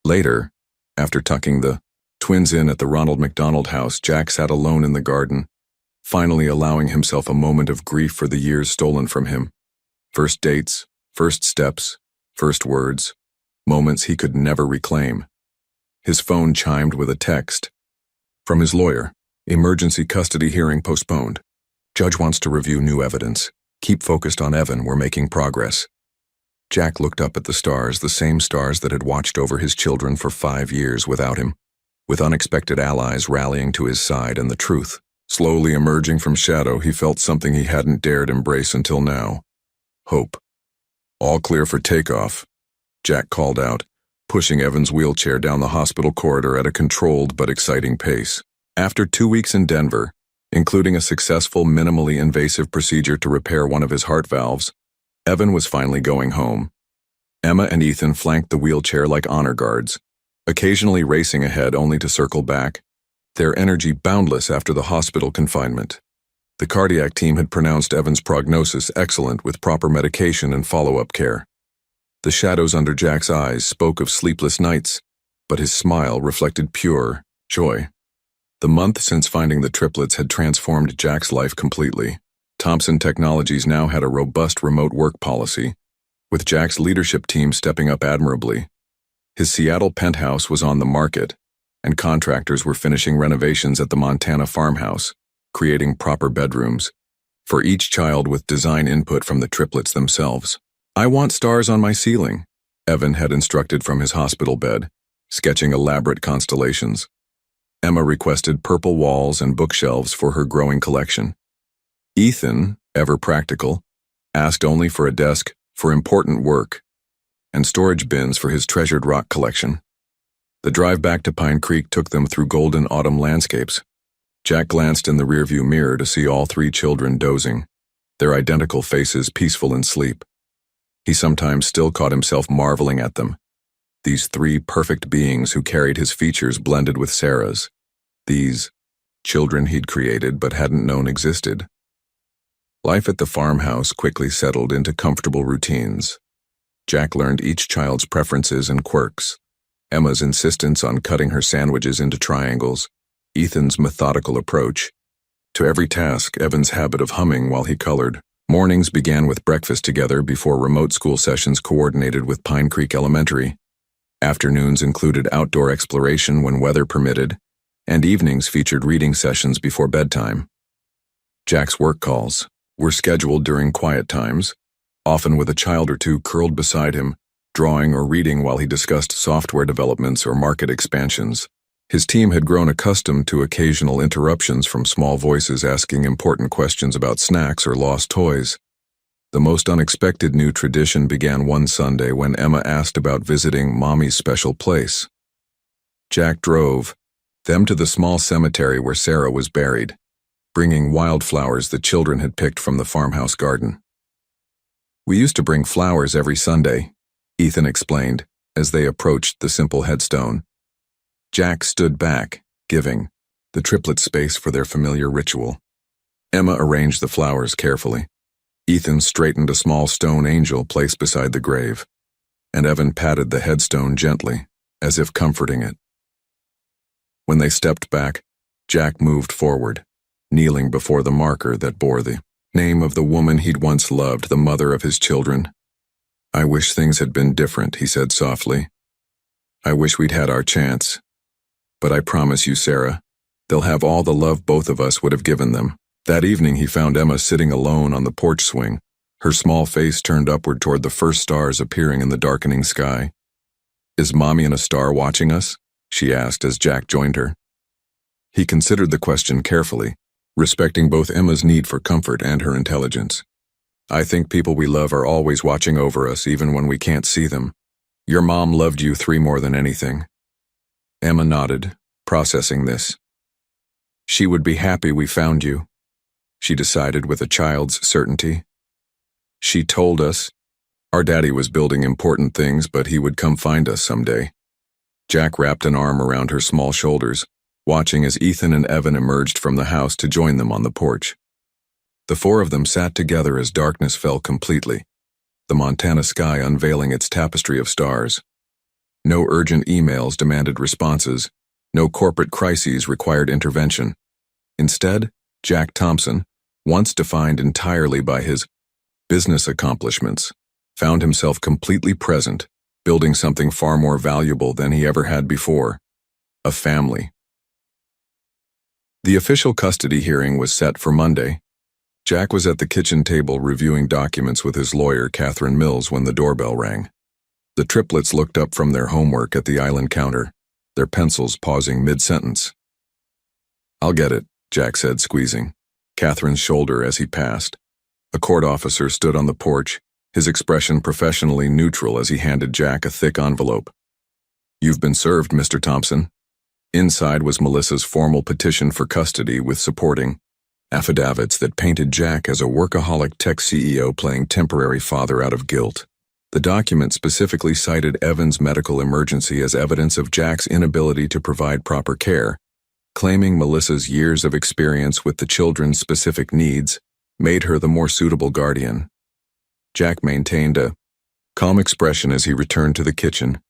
Later, after tucking the twins in at the Ronald McDonald house, Jack sat alone in the garden, finally allowing himself a moment of grief for the years stolen from him. First dates, first steps, first words, moments he could never reclaim. His phone chimed with a text. From his lawyer, "Emergency custody hearing postponed. Judge wants to review new evidence. Keep focused on Evan, we're making progress." Jack looked up at the stars, the same stars that had watched over his children for 5 years without him, with unexpected allies rallying to his side and the truth. Slowly emerging from shadow, he felt something he hadn't dared embrace until now. Hope. "All clear for takeoff," Jack called out, pushing Evan's wheelchair down the hospital corridor at a controlled but exciting pace. After 2 weeks in Denver, including a successful, minimally invasive procedure to repair one of his heart valves, Evan was finally going home. Emma and Ethan flanked the wheelchair like honor guards, occasionally racing ahead only to circle back, their energy boundless after the hospital confinement. The cardiac team had pronounced Evan's prognosis excellent with proper medication and follow-up care. The shadows under Jack's eyes spoke of sleepless nights, but his smile reflected pure joy. The month since finding the triplets had transformed Jack's life completely. Thompson Technologies now had a robust remote work policy, with Jack's leadership team stepping up admirably. His Seattle penthouse was on the market, and contractors were finishing renovations at the Montana farmhouse, creating proper bedrooms for each child with design input from the triplets themselves. "I want stars on my ceiling," Evan had instructed from his hospital bed, sketching elaborate constellations. Emma requested purple walls and bookshelves for her growing collection. Ethan, ever practical, asked only for a desk for important work and storage bins for his treasured rock collection. The drive back to Pine Creek took them through golden autumn landscapes. Jack glanced in the rearview mirror to see all 3 children dozing, their identical faces peaceful in sleep. He sometimes still caught himself marveling at them. These 3 perfect beings who carried his features blended with Sarah's. These children he'd created but hadn't known existed. Life at the farmhouse quickly settled into comfortable routines. Jack learned each child's preferences and quirks. Emma's insistence on cutting her sandwiches into triangles, Ethan's methodical approach to every task, Evan's habit of humming while he colored. Mornings began with breakfast together before remote school sessions coordinated with Pine Creek Elementary. Afternoons included outdoor exploration when weather permitted, and evenings featured reading sessions before bedtime. Jack's work calls were scheduled during quiet times, often with a child or 2 curled beside him, drawing or reading while he discussed software developments or market expansions. His team had grown accustomed to occasional interruptions from small voices asking important questions about snacks or lost toys. The most unexpected new tradition began one Sunday when Emma asked about visiting Mommy's special place. Jack drove them to the small cemetery where Sarah was buried, bringing wildflowers the children had picked from the farmhouse garden. "We used to bring flowers every Sunday," Ethan explained, as they approached the simple headstone. Jack stood back, giving the triplets space for their familiar ritual. Emma arranged the flowers carefully, Ethan straightened a small stone angel placed beside the grave, and Evan patted the headstone gently, as if comforting it. When they stepped back, Jack moved forward, kneeling before the marker that bore the name of the woman he'd once loved, the mother of his children. "I wish things had been different," he said softly. "I wish we'd had our chance. But I promise you, Sarah, they'll have all the love both of us would have given them." That evening he found Emma sitting alone on the porch swing, her small face turned upward toward the first stars appearing in the darkening sky. "Is Mommy and a star watching us?" she asked as Jack joined her. He considered the question carefully, respecting both Emma's need for comfort and her intelligence. "I think people we love are always watching over us even when we can't see them. Your mom loved you 3 more than anything." Emma nodded, processing this. "She would be happy we found you," she decided with a child's certainty. "She told us our daddy was building important things, but he would come find us someday." Jack wrapped an arm around her small shoulders, watching as Ethan and Evan emerged from the house to join them on the porch. The 4 of them sat together as darkness fell completely, the Montana sky unveiling its tapestry of stars. No urgent emails demanded responses, no corporate crises required intervention. Instead, Jack Thompson, once defined entirely by his business accomplishments, found himself completely present, building something far more valuable than he ever had before: a family. The official custody hearing was set for Monday. Jack was at the kitchen table reviewing documents with his lawyer, Catherine Mills, when the doorbell rang. The triplets looked up from their homework at the island counter, their pencils pausing mid-sentence. "I'll get it," Jack said, squeezing Catherine's shoulder as he passed. A court officer stood on the porch, his expression professionally neutral as he handed Jack a thick envelope. "You've been served, Mr. Thompson." Inside was Melissa's formal petition for custody with supporting affidavits that painted Jack as a workaholic tech CEO playing temporary father out of guilt. The document specifically cited Evan's medical emergency as evidence of Jack's inability to provide proper care, claiming Melissa's years of experience with the children's specific needs made her the more suitable guardian. Jack maintained a calm expression as he returned to the kitchen,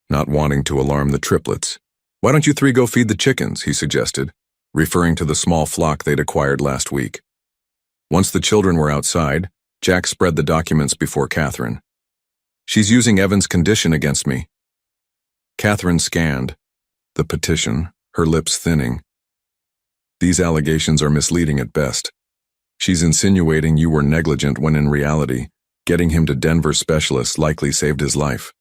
not wanting to alarm the triplets. "Why don't you 3 go feed the chickens?" he suggested, referring to the small flock they'd acquired last week. Once the children were outside, Jack spread the documents before Catherine. "She's using Evan's condition against me." Catherine scanned the petition, her lips thinning. "These allegations are misleading at best. She's insinuating you were negligent when in reality, getting him to Denver specialists likely saved his life.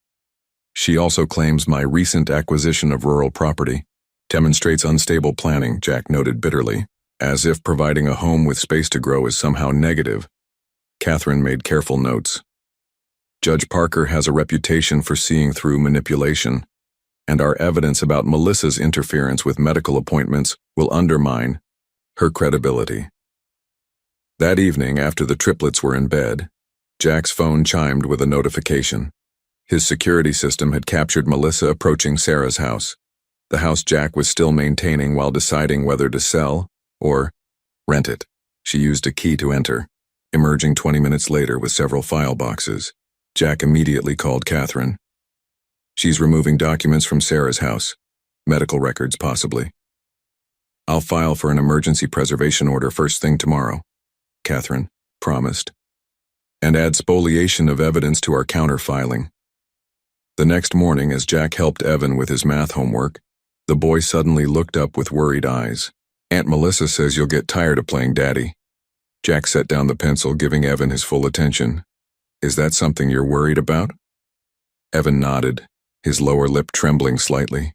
She also claims my recent acquisition of rural property demonstrates unstable planning," Jack noted bitterly, as if providing a home with space to grow is somehow negative. Catherine made careful notes. "Judge Parker has a reputation for seeing through manipulation, and our evidence about Melissa's interference with medical appointments will undermine her credibility." That evening, after the triplets were in bed, Jack's phone chimed with a notification. His security system had captured Melissa approaching Sarah's house, the house Jack was still maintaining while deciding whether to sell or rent it. She used a key to enter, emerging 20 minutes later with several file boxes. Jack immediately called Catherine. "She's removing documents from Sarah's house, medical records possibly. I'll file for an emergency preservation order first thing tomorrow," Catherine promised, "and add spoliation of evidence to our counter-filing." The next morning, as Jack helped Evan with his math homework, the boy suddenly looked up with worried eyes. "Aunt Melissa says you'll get tired of playing daddy." Jack set down the pencil, giving Evan his full attention. "Is that something you're worried about?" Evan nodded, his lower lip trembling slightly.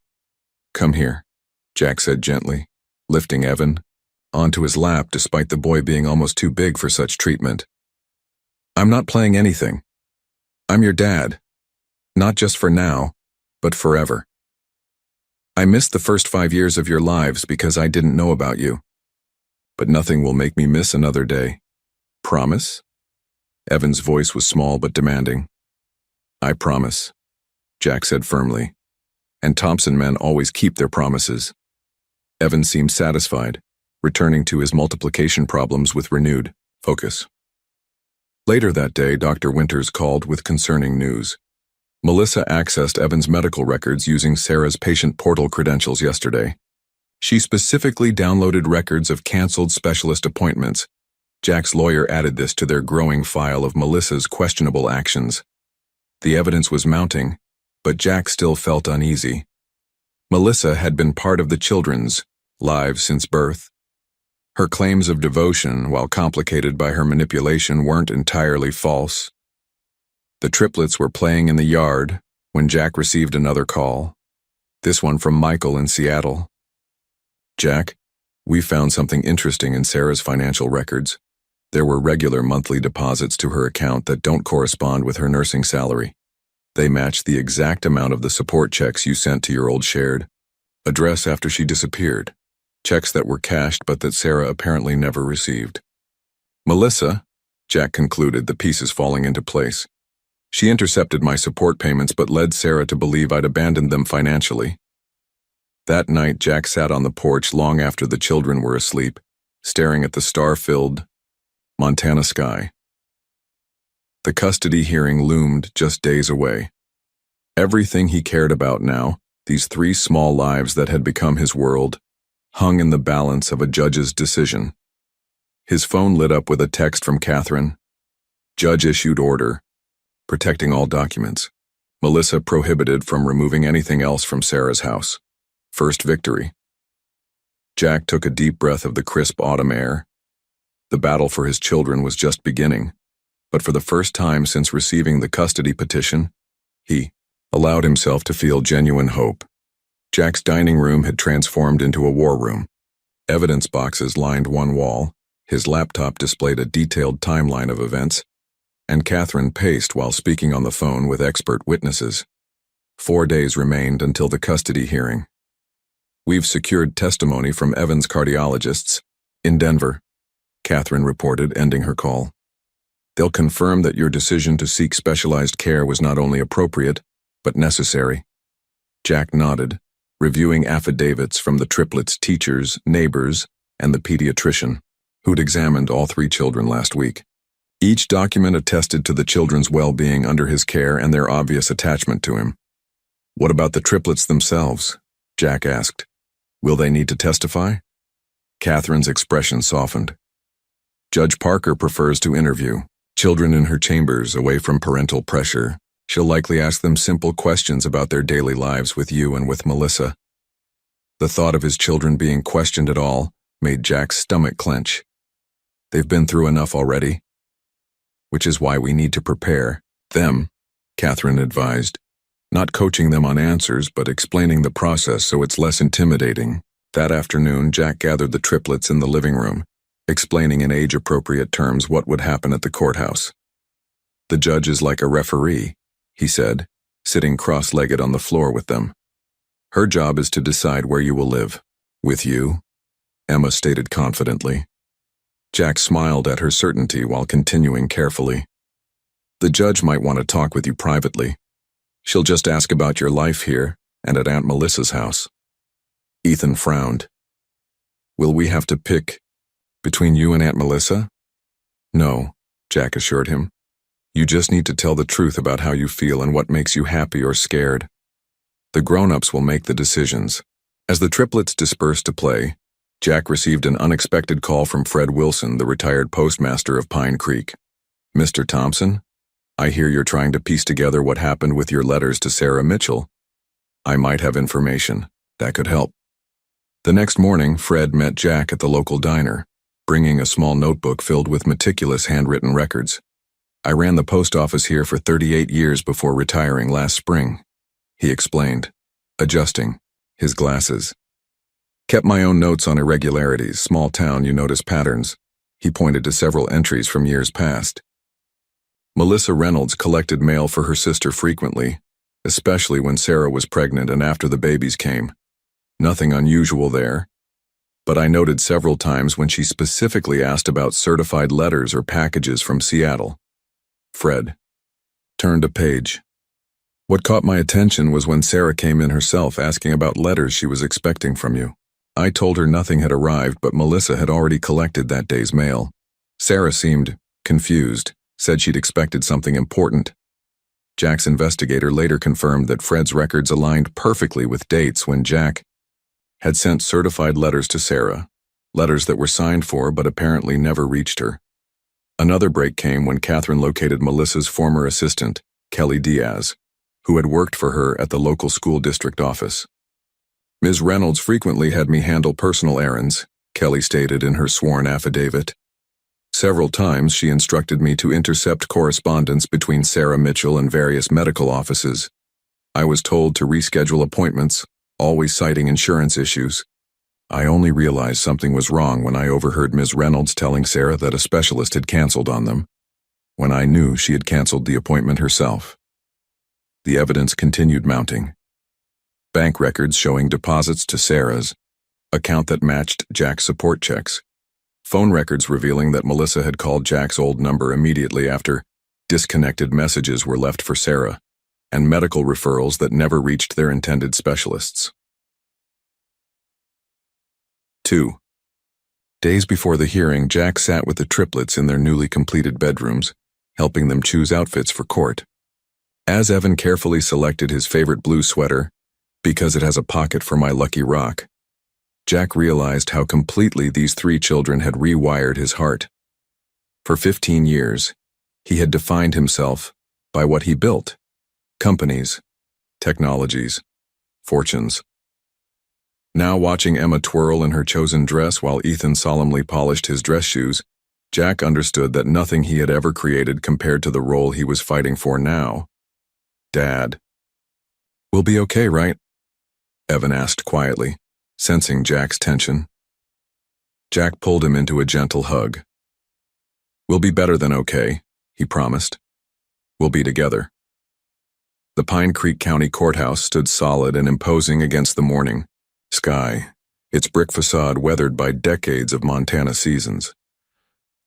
"Come here," Jack said gently, lifting Evan onto his lap despite the boy being almost too big for such treatment. "I'm not playing anything. I'm your dad. Not just for now, but forever. I missed the first 5 years of your lives because I didn't know about you. But nothing will make me miss another day. Promise?" Evan's voice was small but demanding. "I promise," Jack said firmly. And Thompson men always keep their promises. Evan seemed satisfied, returning to his multiplication problems with renewed focus. Later that day, Dr. Winters called with concerning news. Melissa accessed Evan's medical records using Sarah's patient portal credentials yesterday. She specifically downloaded records of canceled specialist appointments. Jack's lawyer added this to their growing file of Melissa's questionable actions. The evidence was mounting, but Jack still felt uneasy. Melissa had been part of the children's lives since birth. Her claims of devotion, while complicated by her manipulation, weren't entirely false. The triplets were playing in the yard when Jack received another call, this one from Michael in Seattle. "Jack, we found something interesting in Sarah's financial records. There were regular monthly deposits to her account that don't correspond with her nursing salary. They match the exact amount of the support checks you sent to your old shared address after she disappeared. Checks that were cashed but that Sarah apparently never received." "Melissa," Jack concluded, the pieces falling into place. "She intercepted my support payments but led Sarah to believe I'd abandoned them financially." That night, Jack sat on the porch long after the children were asleep, staring at the star-filled Montana sky. The custody hearing loomed just days away. Everything he cared about now, these 3 small lives that had become his world, hung in the balance of a judge's decision. His phone lit up with a text from Catherine. "Judge issued order, protecting all documents. Melissa prohibited from removing anything else from Sarah's house. First victory." Jack took a deep breath of the crisp autumn air. The battle for his children was just beginning, but for the first time since receiving the custody petition, he allowed himself to feel genuine hope. Jack's dining room had transformed into a war room. Evidence boxes lined one wall, his laptop displayed a detailed timeline of events, and Catherine paced while speaking on the phone with expert witnesses. 4 days remained until the custody hearing. "We've secured testimony from Evan's cardiologists in Denver," Catherine reported, ending her call. "They'll confirm that your decision to seek specialized care was not only appropriate, but necessary." Jack nodded, reviewing affidavits from the triplets' teachers, neighbors, and the pediatrician, who'd examined all 3 children last week. Each document attested to the children's well-being under his care and their obvious attachment to him. "What about the triplets themselves?" Jack asked. "Will they need to testify?" Catherine's expression softened. "Judge Parker prefers to interview children in her chambers away from parental pressure. She'll likely ask them simple questions about their daily lives with you and with Melissa." The thought of his children being questioned at all made Jack's stomach clench. "They've been through enough already. Which is why we need to prepare them," Catherine advised. "Not coaching them on answers, but explaining the process so it's less intimidating." That afternoon, Jack gathered the triplets in the living room, explaining in age-appropriate terms what would happen at the courthouse. "The judge is like a referee," he said, sitting cross-legged on the floor with them. "Her job is to decide where you will live." "With you," Emma stated confidently. Jack smiled at her certainty while continuing carefully. "The judge might want to talk with you privately. She'll just ask about your life here and at Aunt Melissa's house." Ethan frowned. "Will we have to pick between you and Aunt Melissa?" "No," Jack assured him. "You just need to tell the truth about how you feel and what makes you happy or scared. The grown-ups will make the decisions." As the triplets dispersed to play, Jack received an unexpected call from Fred Wilson, the retired postmaster of Pine Creek. "Mr. Thompson, I hear you're trying to piece together what happened with your letters to Sarah Mitchell. I might have information that could help." The next morning, Fred met Jack at the local diner, bringing a small notebook filled with meticulous handwritten records. "I ran the post office here for 38 years before retiring last spring," he explained, adjusting his glasses. "Kept my own notes on irregularities. Small town, you notice patterns." He pointed to several entries from years past. Melissa Reynolds collected mail for her sister frequently, especially when Sarah was pregnant and after the babies came. Nothing unusual there, but I noted several times when she specifically asked about certified letters or packages from Seattle. Fred turned a page. "What caught my attention was when Sarah came in herself asking about letters she was expecting from you. I told her nothing had arrived, but Melissa had already collected that day's mail. Sarah seemed confused, said she'd expected something important. Jack's investigator later confirmed that Fred's records aligned perfectly with dates when Jack had sent certified letters to Sarah, letters that were signed for but apparently never reached her. Another break came when Catherine located Melissa's former assistant, Kelly Diaz, who had worked for her at the local school district office. Ms. Reynolds frequently had me handle personal errands, Kelly stated in her sworn affidavit. Several times she instructed me to intercept correspondence between Sarah Mitchell and various medical offices. I was told to reschedule appointments, always citing insurance issues. I only realized something was wrong when I overheard Ms. Reynolds telling Sarah that a specialist had canceled on them, when I knew she had canceled the appointment herself. The evidence continued mounting. Bank records showing deposits to Sarah's account that matched Jack's support checks. Phone records revealing that Melissa had called Jack's old number immediately after disconnected messages were left for Sarah, and medical referrals that never reached their intended specialists. 2. Days before the hearing, Jack sat with the triplets in their newly completed bedrooms, helping them choose outfits for court. As Evan carefully selected his favorite blue sweater, because it has a pocket for my lucky rock, Jack realized how completely these three children had rewired his heart. For 15 years, he had defined himself by what he built: companies, technologies, fortunes. Now watching Emma twirl in her chosen dress while Ethan solemnly polished his dress shoes, Jack understood that nothing he had ever created compared to the role he was fighting for now. Dad. "We'll be okay, right?" Evan asked quietly, sensing Jack's tension. Jack pulled him into a gentle hug. "We'll be better than okay," he promised. "We'll be together." The Pine Creek County Courthouse stood solid and imposing against the morning sky, its brick facade weathered by decades of Montana seasons.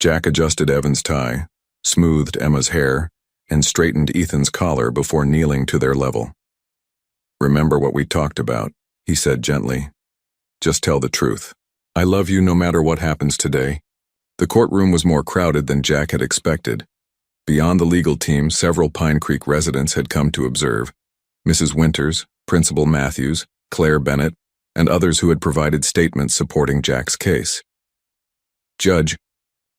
Jack adjusted Evan's tie, smoothed Emma's hair, and straightened Ethan's collar before kneeling to their level. "Remember what we talked about," he said gently. "Just tell the truth. I love you no matter what happens today." The courtroom was more crowded than Jack had expected. Beyond the legal team, several Pine Creek residents had come to observe: Mrs. Winters, Principal Matthews, Claire Bennett, and others who had provided statements supporting Jack's case. Judge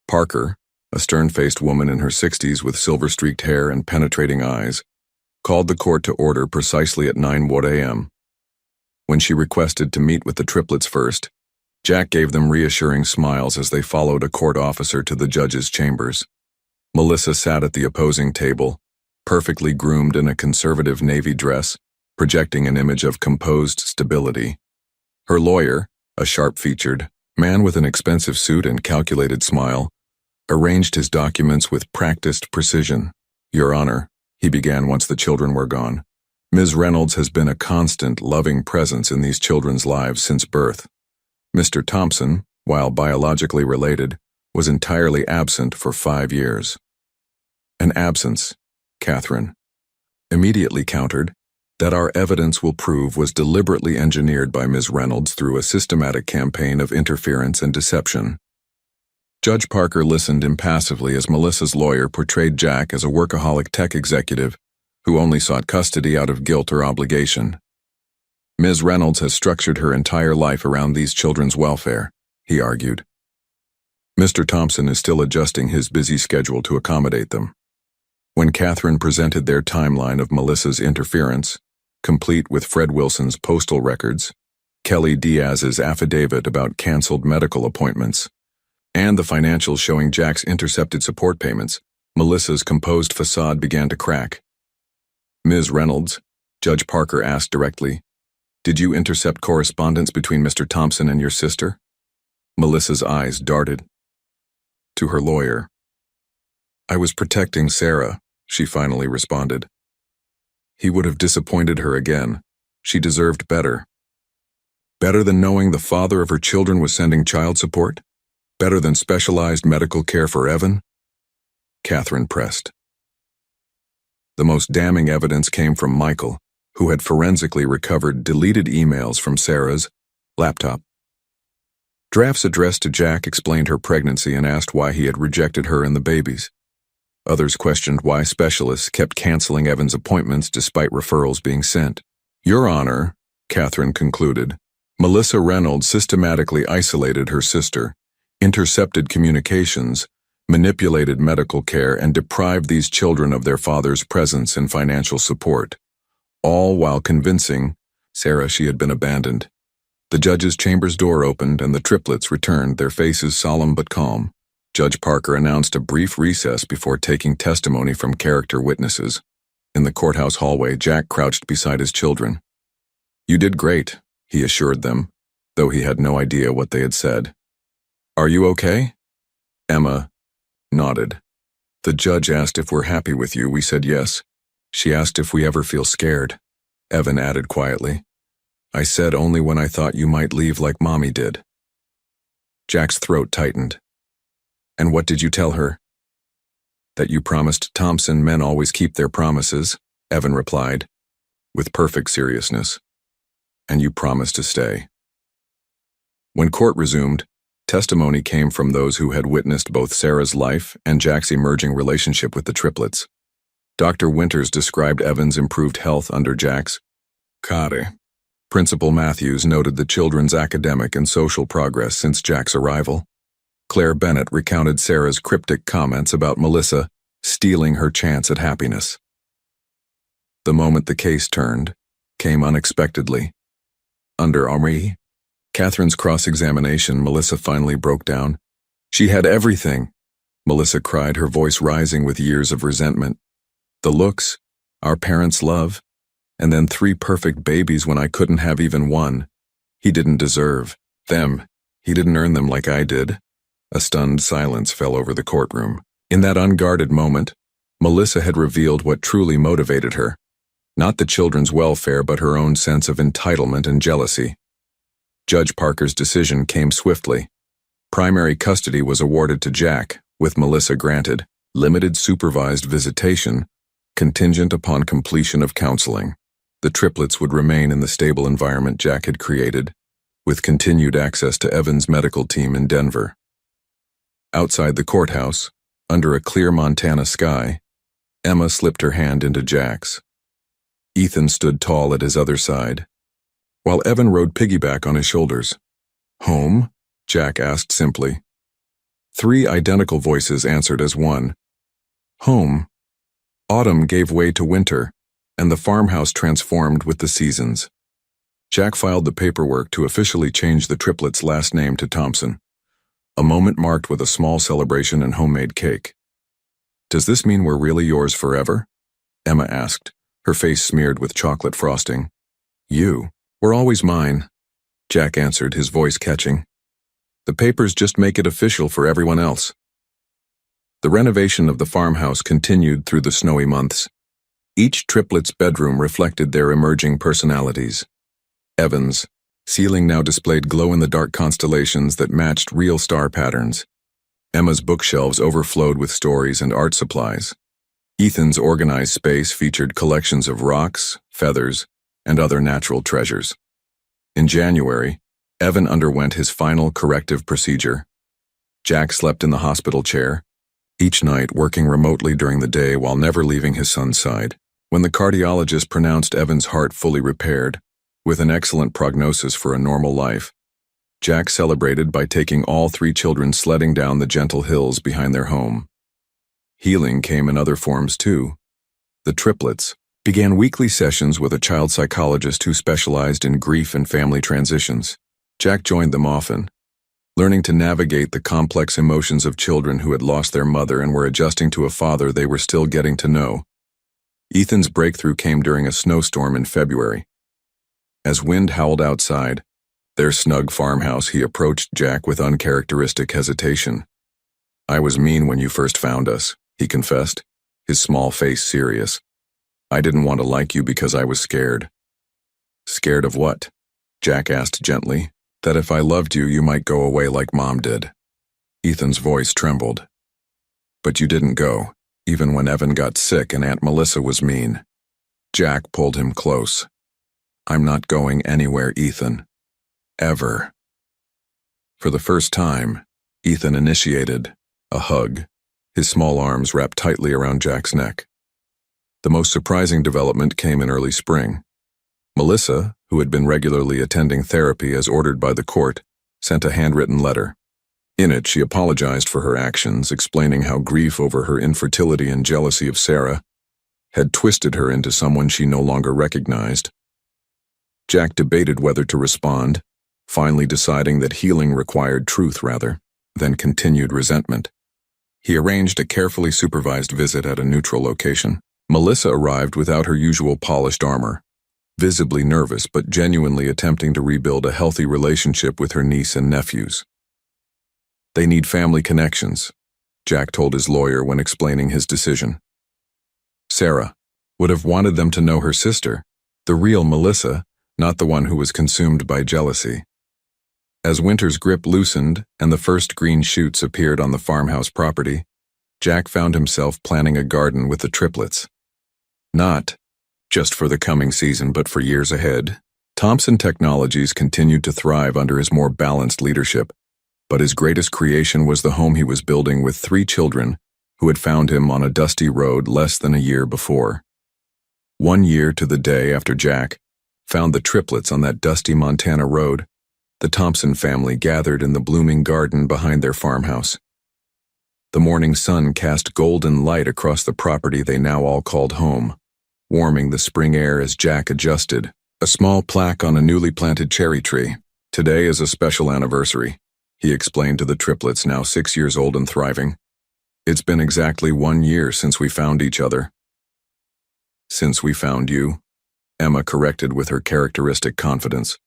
Parker, a stern-faced woman in her 60s with silver-streaked hair and penetrating eyes, called the court to order precisely at 9 a.m. When she requested to meet with the triplets first, Jack gave them reassuring smiles as they followed a court officer to the judge's chambers. Melissa sat at the opposing table, perfectly groomed in a conservative navy dress, projecting an image of composed stability. Her lawyer, a sharp-featured man with an expensive suit and calculated smile, arranged his documents with practiced precision. "Your Honor," he began once the children were gone, "Ms. Reynolds has been a constant, loving presence in these children's lives since birth. Mr. Thompson, while biologically related, was entirely absent for 5 years." "An absence," Catherine immediately countered, "that our evidence will prove was deliberately engineered by Ms. Reynolds through a systematic campaign of interference and deception." Judge Parker listened impassively as Melissa's lawyer portrayed Jack as a workaholic tech executive who only sought custody out of guilt or obligation. "Ms. Reynolds has structured her entire life around these children's welfare," he argued. "Mr. Thompson is still adjusting his busy schedule to accommodate them." When Catherine presented their timeline of Melissa's interference, complete with Fred Wilson's postal records, Kelly Diaz's affidavit about canceled medical appointments, and the financials showing Jack's intercepted support payments, Melissa's composed facade began to crack. "Ms. Reynolds," Judge Parker asked directly, "did you intercept correspondence between Mr. Thompson and your sister?" Melissa's eyes darted. To her lawyer. "I was protecting Sarah," she finally responded. "He would have disappointed her again. She deserved better." "Better than knowing the father of her children was sending child support? Better than specialized medical care for Evan?" Catherine pressed. The most damning evidence came from Michael, who had forensically recovered deleted emails from Sarah's laptop. Drafts addressed to Jack explained her pregnancy and asked why he had rejected her and the babies. Others questioned why specialists kept canceling Evan's appointments despite referrals being sent. Your Honor, Catherine concluded, Melissa Reynolds systematically isolated her sister, intercepted communications, manipulated medical care, and deprived these children of their father's presence and financial support, all while convincing Sarah she had been abandoned. The judge's chamber's door opened and the triplets returned, their faces solemn but calm. Judge Parker announced a brief recess before taking testimony from character witnesses. In the courthouse hallway, Jack crouched beside his children. You did great, he assured them, though he had no idea what they had said. Are you okay? Emma nodded. The judge asked if we're happy with you. We said yes. She asked if we ever feel scared. Evan added quietly. I said only when I thought you might leave like Mommy did. Jack's throat tightened. And what did you tell her? That you promised Thompson men always keep their promises, Evan replied, with perfect seriousness. And you promised to stay. When court resumed, testimony came from those who had witnessed both Sarah's life and Jack's emerging relationship with the triplets. Dr. Winters described Evan's improved health under Jack's care. Principal Matthews noted the children's academic and social progress since Jack's arrival. Claire Bennett recounted Sarah's cryptic comments about Melissa stealing her chance at happiness. The moment the case turned came unexpectedly. Under Henri, Catherine's cross-examination, Melissa finally broke down. She had everything, Melissa cried, her voice rising with years of resentment. The looks, our parents' love, and then 3 perfect babies when I couldn't have even one. He didn't deserve them. He didn't earn them like I did. A stunned silence fell over the courtroom. In that unguarded moment, Melissa had revealed what truly motivated her. Not the children's welfare, but her own sense of entitlement and jealousy. Judge Parker's decision came swiftly. Primary custody was awarded to Jack, with Melissa granted limited supervised visitation, contingent upon completion of counseling. The triplets would remain in the stable environment Jack had created, with continued access to Evan's medical team in Denver. Outside the courthouse, under a clear Montana sky, Emma slipped her hand into Jack's. Ethan stood tall at his other side, while Evan rode piggyback on his shoulders. Home? Jack asked simply. 3 identical voices answered as one. Home. Autumn gave way to winter, and the farmhouse transformed with the seasons. Jack filed the paperwork to officially change the triplets' last name to Thompson, a moment marked with a small celebration and homemade cake. Does this mean we're really yours forever? Emma asked, her face smeared with chocolate frosting. You were always mine, Jack answered, his voice catching. The papers just make it official for everyone else. The renovation of the farmhouse continued through the snowy months. Each triplet's bedroom reflected their emerging personalities. Evan's ceiling now displayed glow-in-the-dark constellations that matched real star patterns. Emma's bookshelves overflowed with stories and art supplies. Ethan's organized space featured collections of rocks, feathers, and other natural treasures. In January, Evan underwent his final corrective procedure. Jack slept in the hospital chair, each night working remotely during the day while never leaving his son's side. When the cardiologist pronounced Evan's heart fully repaired, with an excellent prognosis for a normal life, Jack celebrated by taking all 3 children sledding down the gentle hills behind their home. Healing came in other forms too. The triplets began weekly sessions with a child psychologist who specialized in grief and family transitions. Jack joined them often, learning to navigate the complex emotions of children who had lost their mother and were adjusting to a father they were still getting to know. Ethan's breakthrough came during a snowstorm in February. As wind howled outside their snug farmhouse, he approached Jack with uncharacteristic hesitation. I was mean when you first found us, he confessed, his small face serious. I didn't want to like you because I was scared. Scared of what? Jack asked gently. That if I loved you, you might go away like Mom did. Ethan's voice trembled. But you didn't go, even when Evan got sick and Aunt Melissa was mean. Jack pulled him close. I'm not going anywhere, Ethan. Ever. For the first time, Ethan initiated a hug, his small arms wrapped tightly around Jack's neck. The most surprising development came in early spring. Melissa, who had been regularly attending therapy as ordered by the court, sent a handwritten letter. In it, she apologized for her actions, explaining how grief over her infertility and jealousy of Sarah had twisted her into someone she no longer recognized. Jack debated whether to respond, finally deciding that healing required truth rather than continued resentment. He arranged a carefully supervised visit at a neutral location. Melissa arrived without her usual polished armor, visibly nervous but genuinely attempting to rebuild a healthy relationship with her niece and nephews. They need family connections, Jack told his lawyer when explaining his decision. Sarah would have wanted them to know her sister, the real Melissa, not the one who was consumed by jealousy. As winter's grip loosened and the first green shoots appeared on the farmhouse property, Jack found himself planning a garden with the triplets. Not just for the coming season, but for years ahead. Thompson Technologies continued to thrive under his more balanced leadership, but his greatest creation was the home he was building with 3 children who had found him on a dusty road less than a year before. 1 year to the day after Jack found the triplets on that dusty Montana road, the Thompson family gathered in the blooming garden behind their farmhouse. The morning sun cast golden light across the property they now all called home, warming the spring air as Jack adjusted a small plaque on a newly planted cherry tree. "Today is a special anniversary," he explained to the triplets, now 6 years old and thriving. "It's been exactly 1 year since we found each other." "Since we found you," Emma corrected with her characteristic confidence.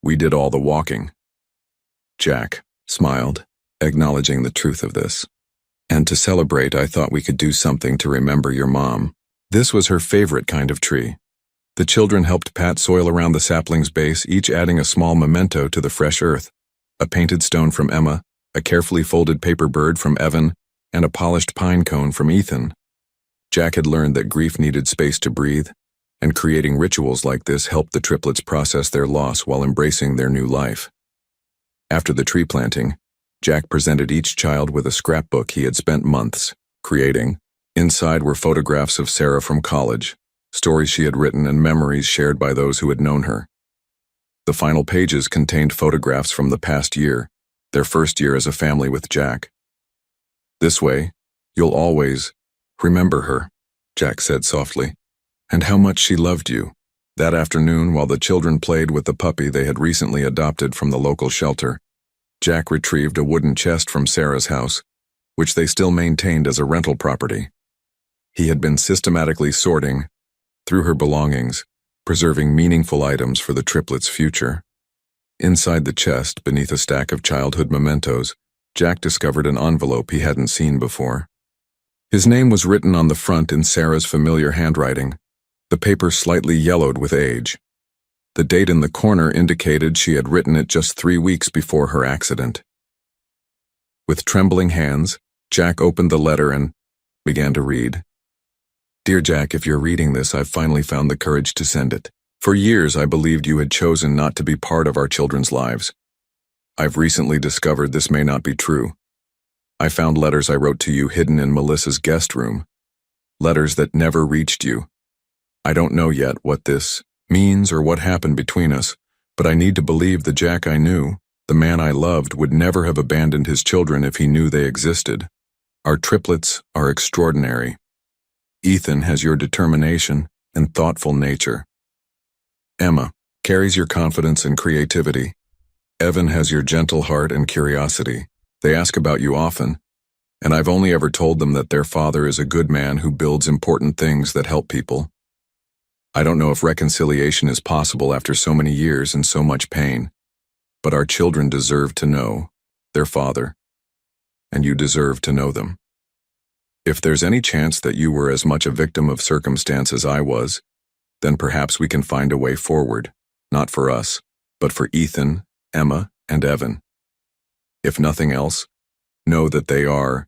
"We did all the walking." Jack smiled, acknowledging the truth of this. "And to celebrate, I thought we could do something to remember your mom." This was her favorite kind of tree. The children helped pat soil around the sapling's base, each adding a small memento to the fresh earth. A painted stone from Emma, a carefully folded paper bird from Evan, and a polished pine cone from Ethan. Jack had learned that grief needed space to breathe, and creating rituals like this helped the triplets process their loss while embracing their new life. After the tree planting, Jack presented each child with a scrapbook he had spent months creating. Inside were photographs of Sarah from college, stories she had written, and memories shared by those who had known her. The final pages contained photographs from the past year, their first year as a family with Jack. "This way, you'll always remember her," Jack said softly, "and how much she loved you." That afternoon, while the children played with the puppy they had recently adopted from the local shelter, Jack retrieved a wooden chest from Sarah's house, which they still maintained as a rental property. He had been systematically sorting through her belongings, preserving meaningful items for the triplets' future. Inside the chest, beneath a stack of childhood mementos, Jack discovered an envelope he hadn't seen before. His name was written on the front in Sarah's familiar handwriting, the paper slightly yellowed with age. The date in the corner indicated she had written it just 3 weeks before her accident. With trembling hands, Jack opened the letter and began to read. "Dear Jack, if you're reading this, I've finally found the courage to send it. For years, I believed you had chosen not to be part of our children's lives. I've recently discovered this may not be true. I found letters I wrote to you hidden in Melissa's guest room. Letters that never reached you. I don't know yet what this means or what happened between us, but I need to believe the Jack I knew, the man I loved, would never have abandoned his children if he knew they existed. Our triplets are extraordinary. Ethan has your determination and thoughtful nature. Emma carries your confidence and creativity. Evan has your gentle heart and curiosity. They ask about you often, and I've only ever told them that their father is a good man who builds important things that help people. I don't know if reconciliation is possible after so many years and so much pain, but our children deserve to know their father, and you deserve to know them. If there's any chance that you were as much a victim of circumstance as I was, then perhaps we can find a way forward, not for us, but for Ethan, Emma, and Evan. If nothing else, know that they are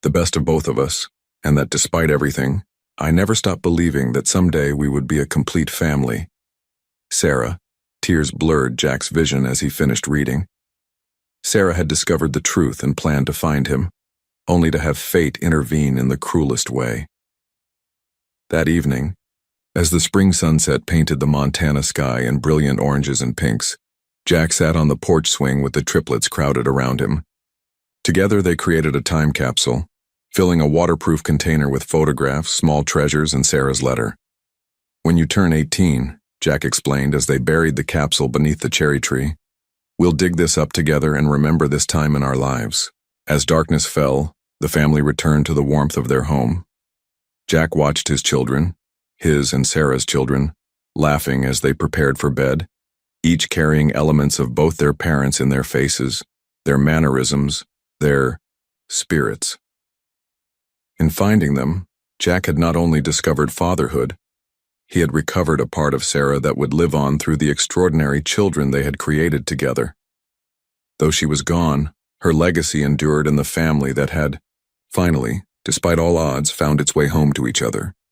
the best of both of us, and that despite everything, I never stopped believing that someday we would be a complete family. Sarah." Tears blurred Jack's vision as he finished reading. Sarah had discovered the truth and planned to find him. only to have fate intervene in the cruelest way. That evening, as the spring sunset painted the Montana sky in brilliant oranges and pinks, Jack sat on the porch swing with the triplets crowded around him. Together they created a time capsule, filling a waterproof container with photographs, small treasures, and Sarah's letter. "When you turn 18, Jack explained as they buried the capsule beneath the cherry tree, "we'll dig this up together and remember this time in our lives." As darkness fell, the family returned to the warmth of their home. Jack watched his children, his and Sarah's children, laughing as they prepared for bed, each carrying elements of both their parents in their faces, their mannerisms, their spirits. In finding them, Jack had not only discovered fatherhood, he had recovered a part of Sarah that would live on through the extraordinary children they had created together. Though she was gone, her legacy endured in the family that had, finally, despite all odds, found its way home to each other.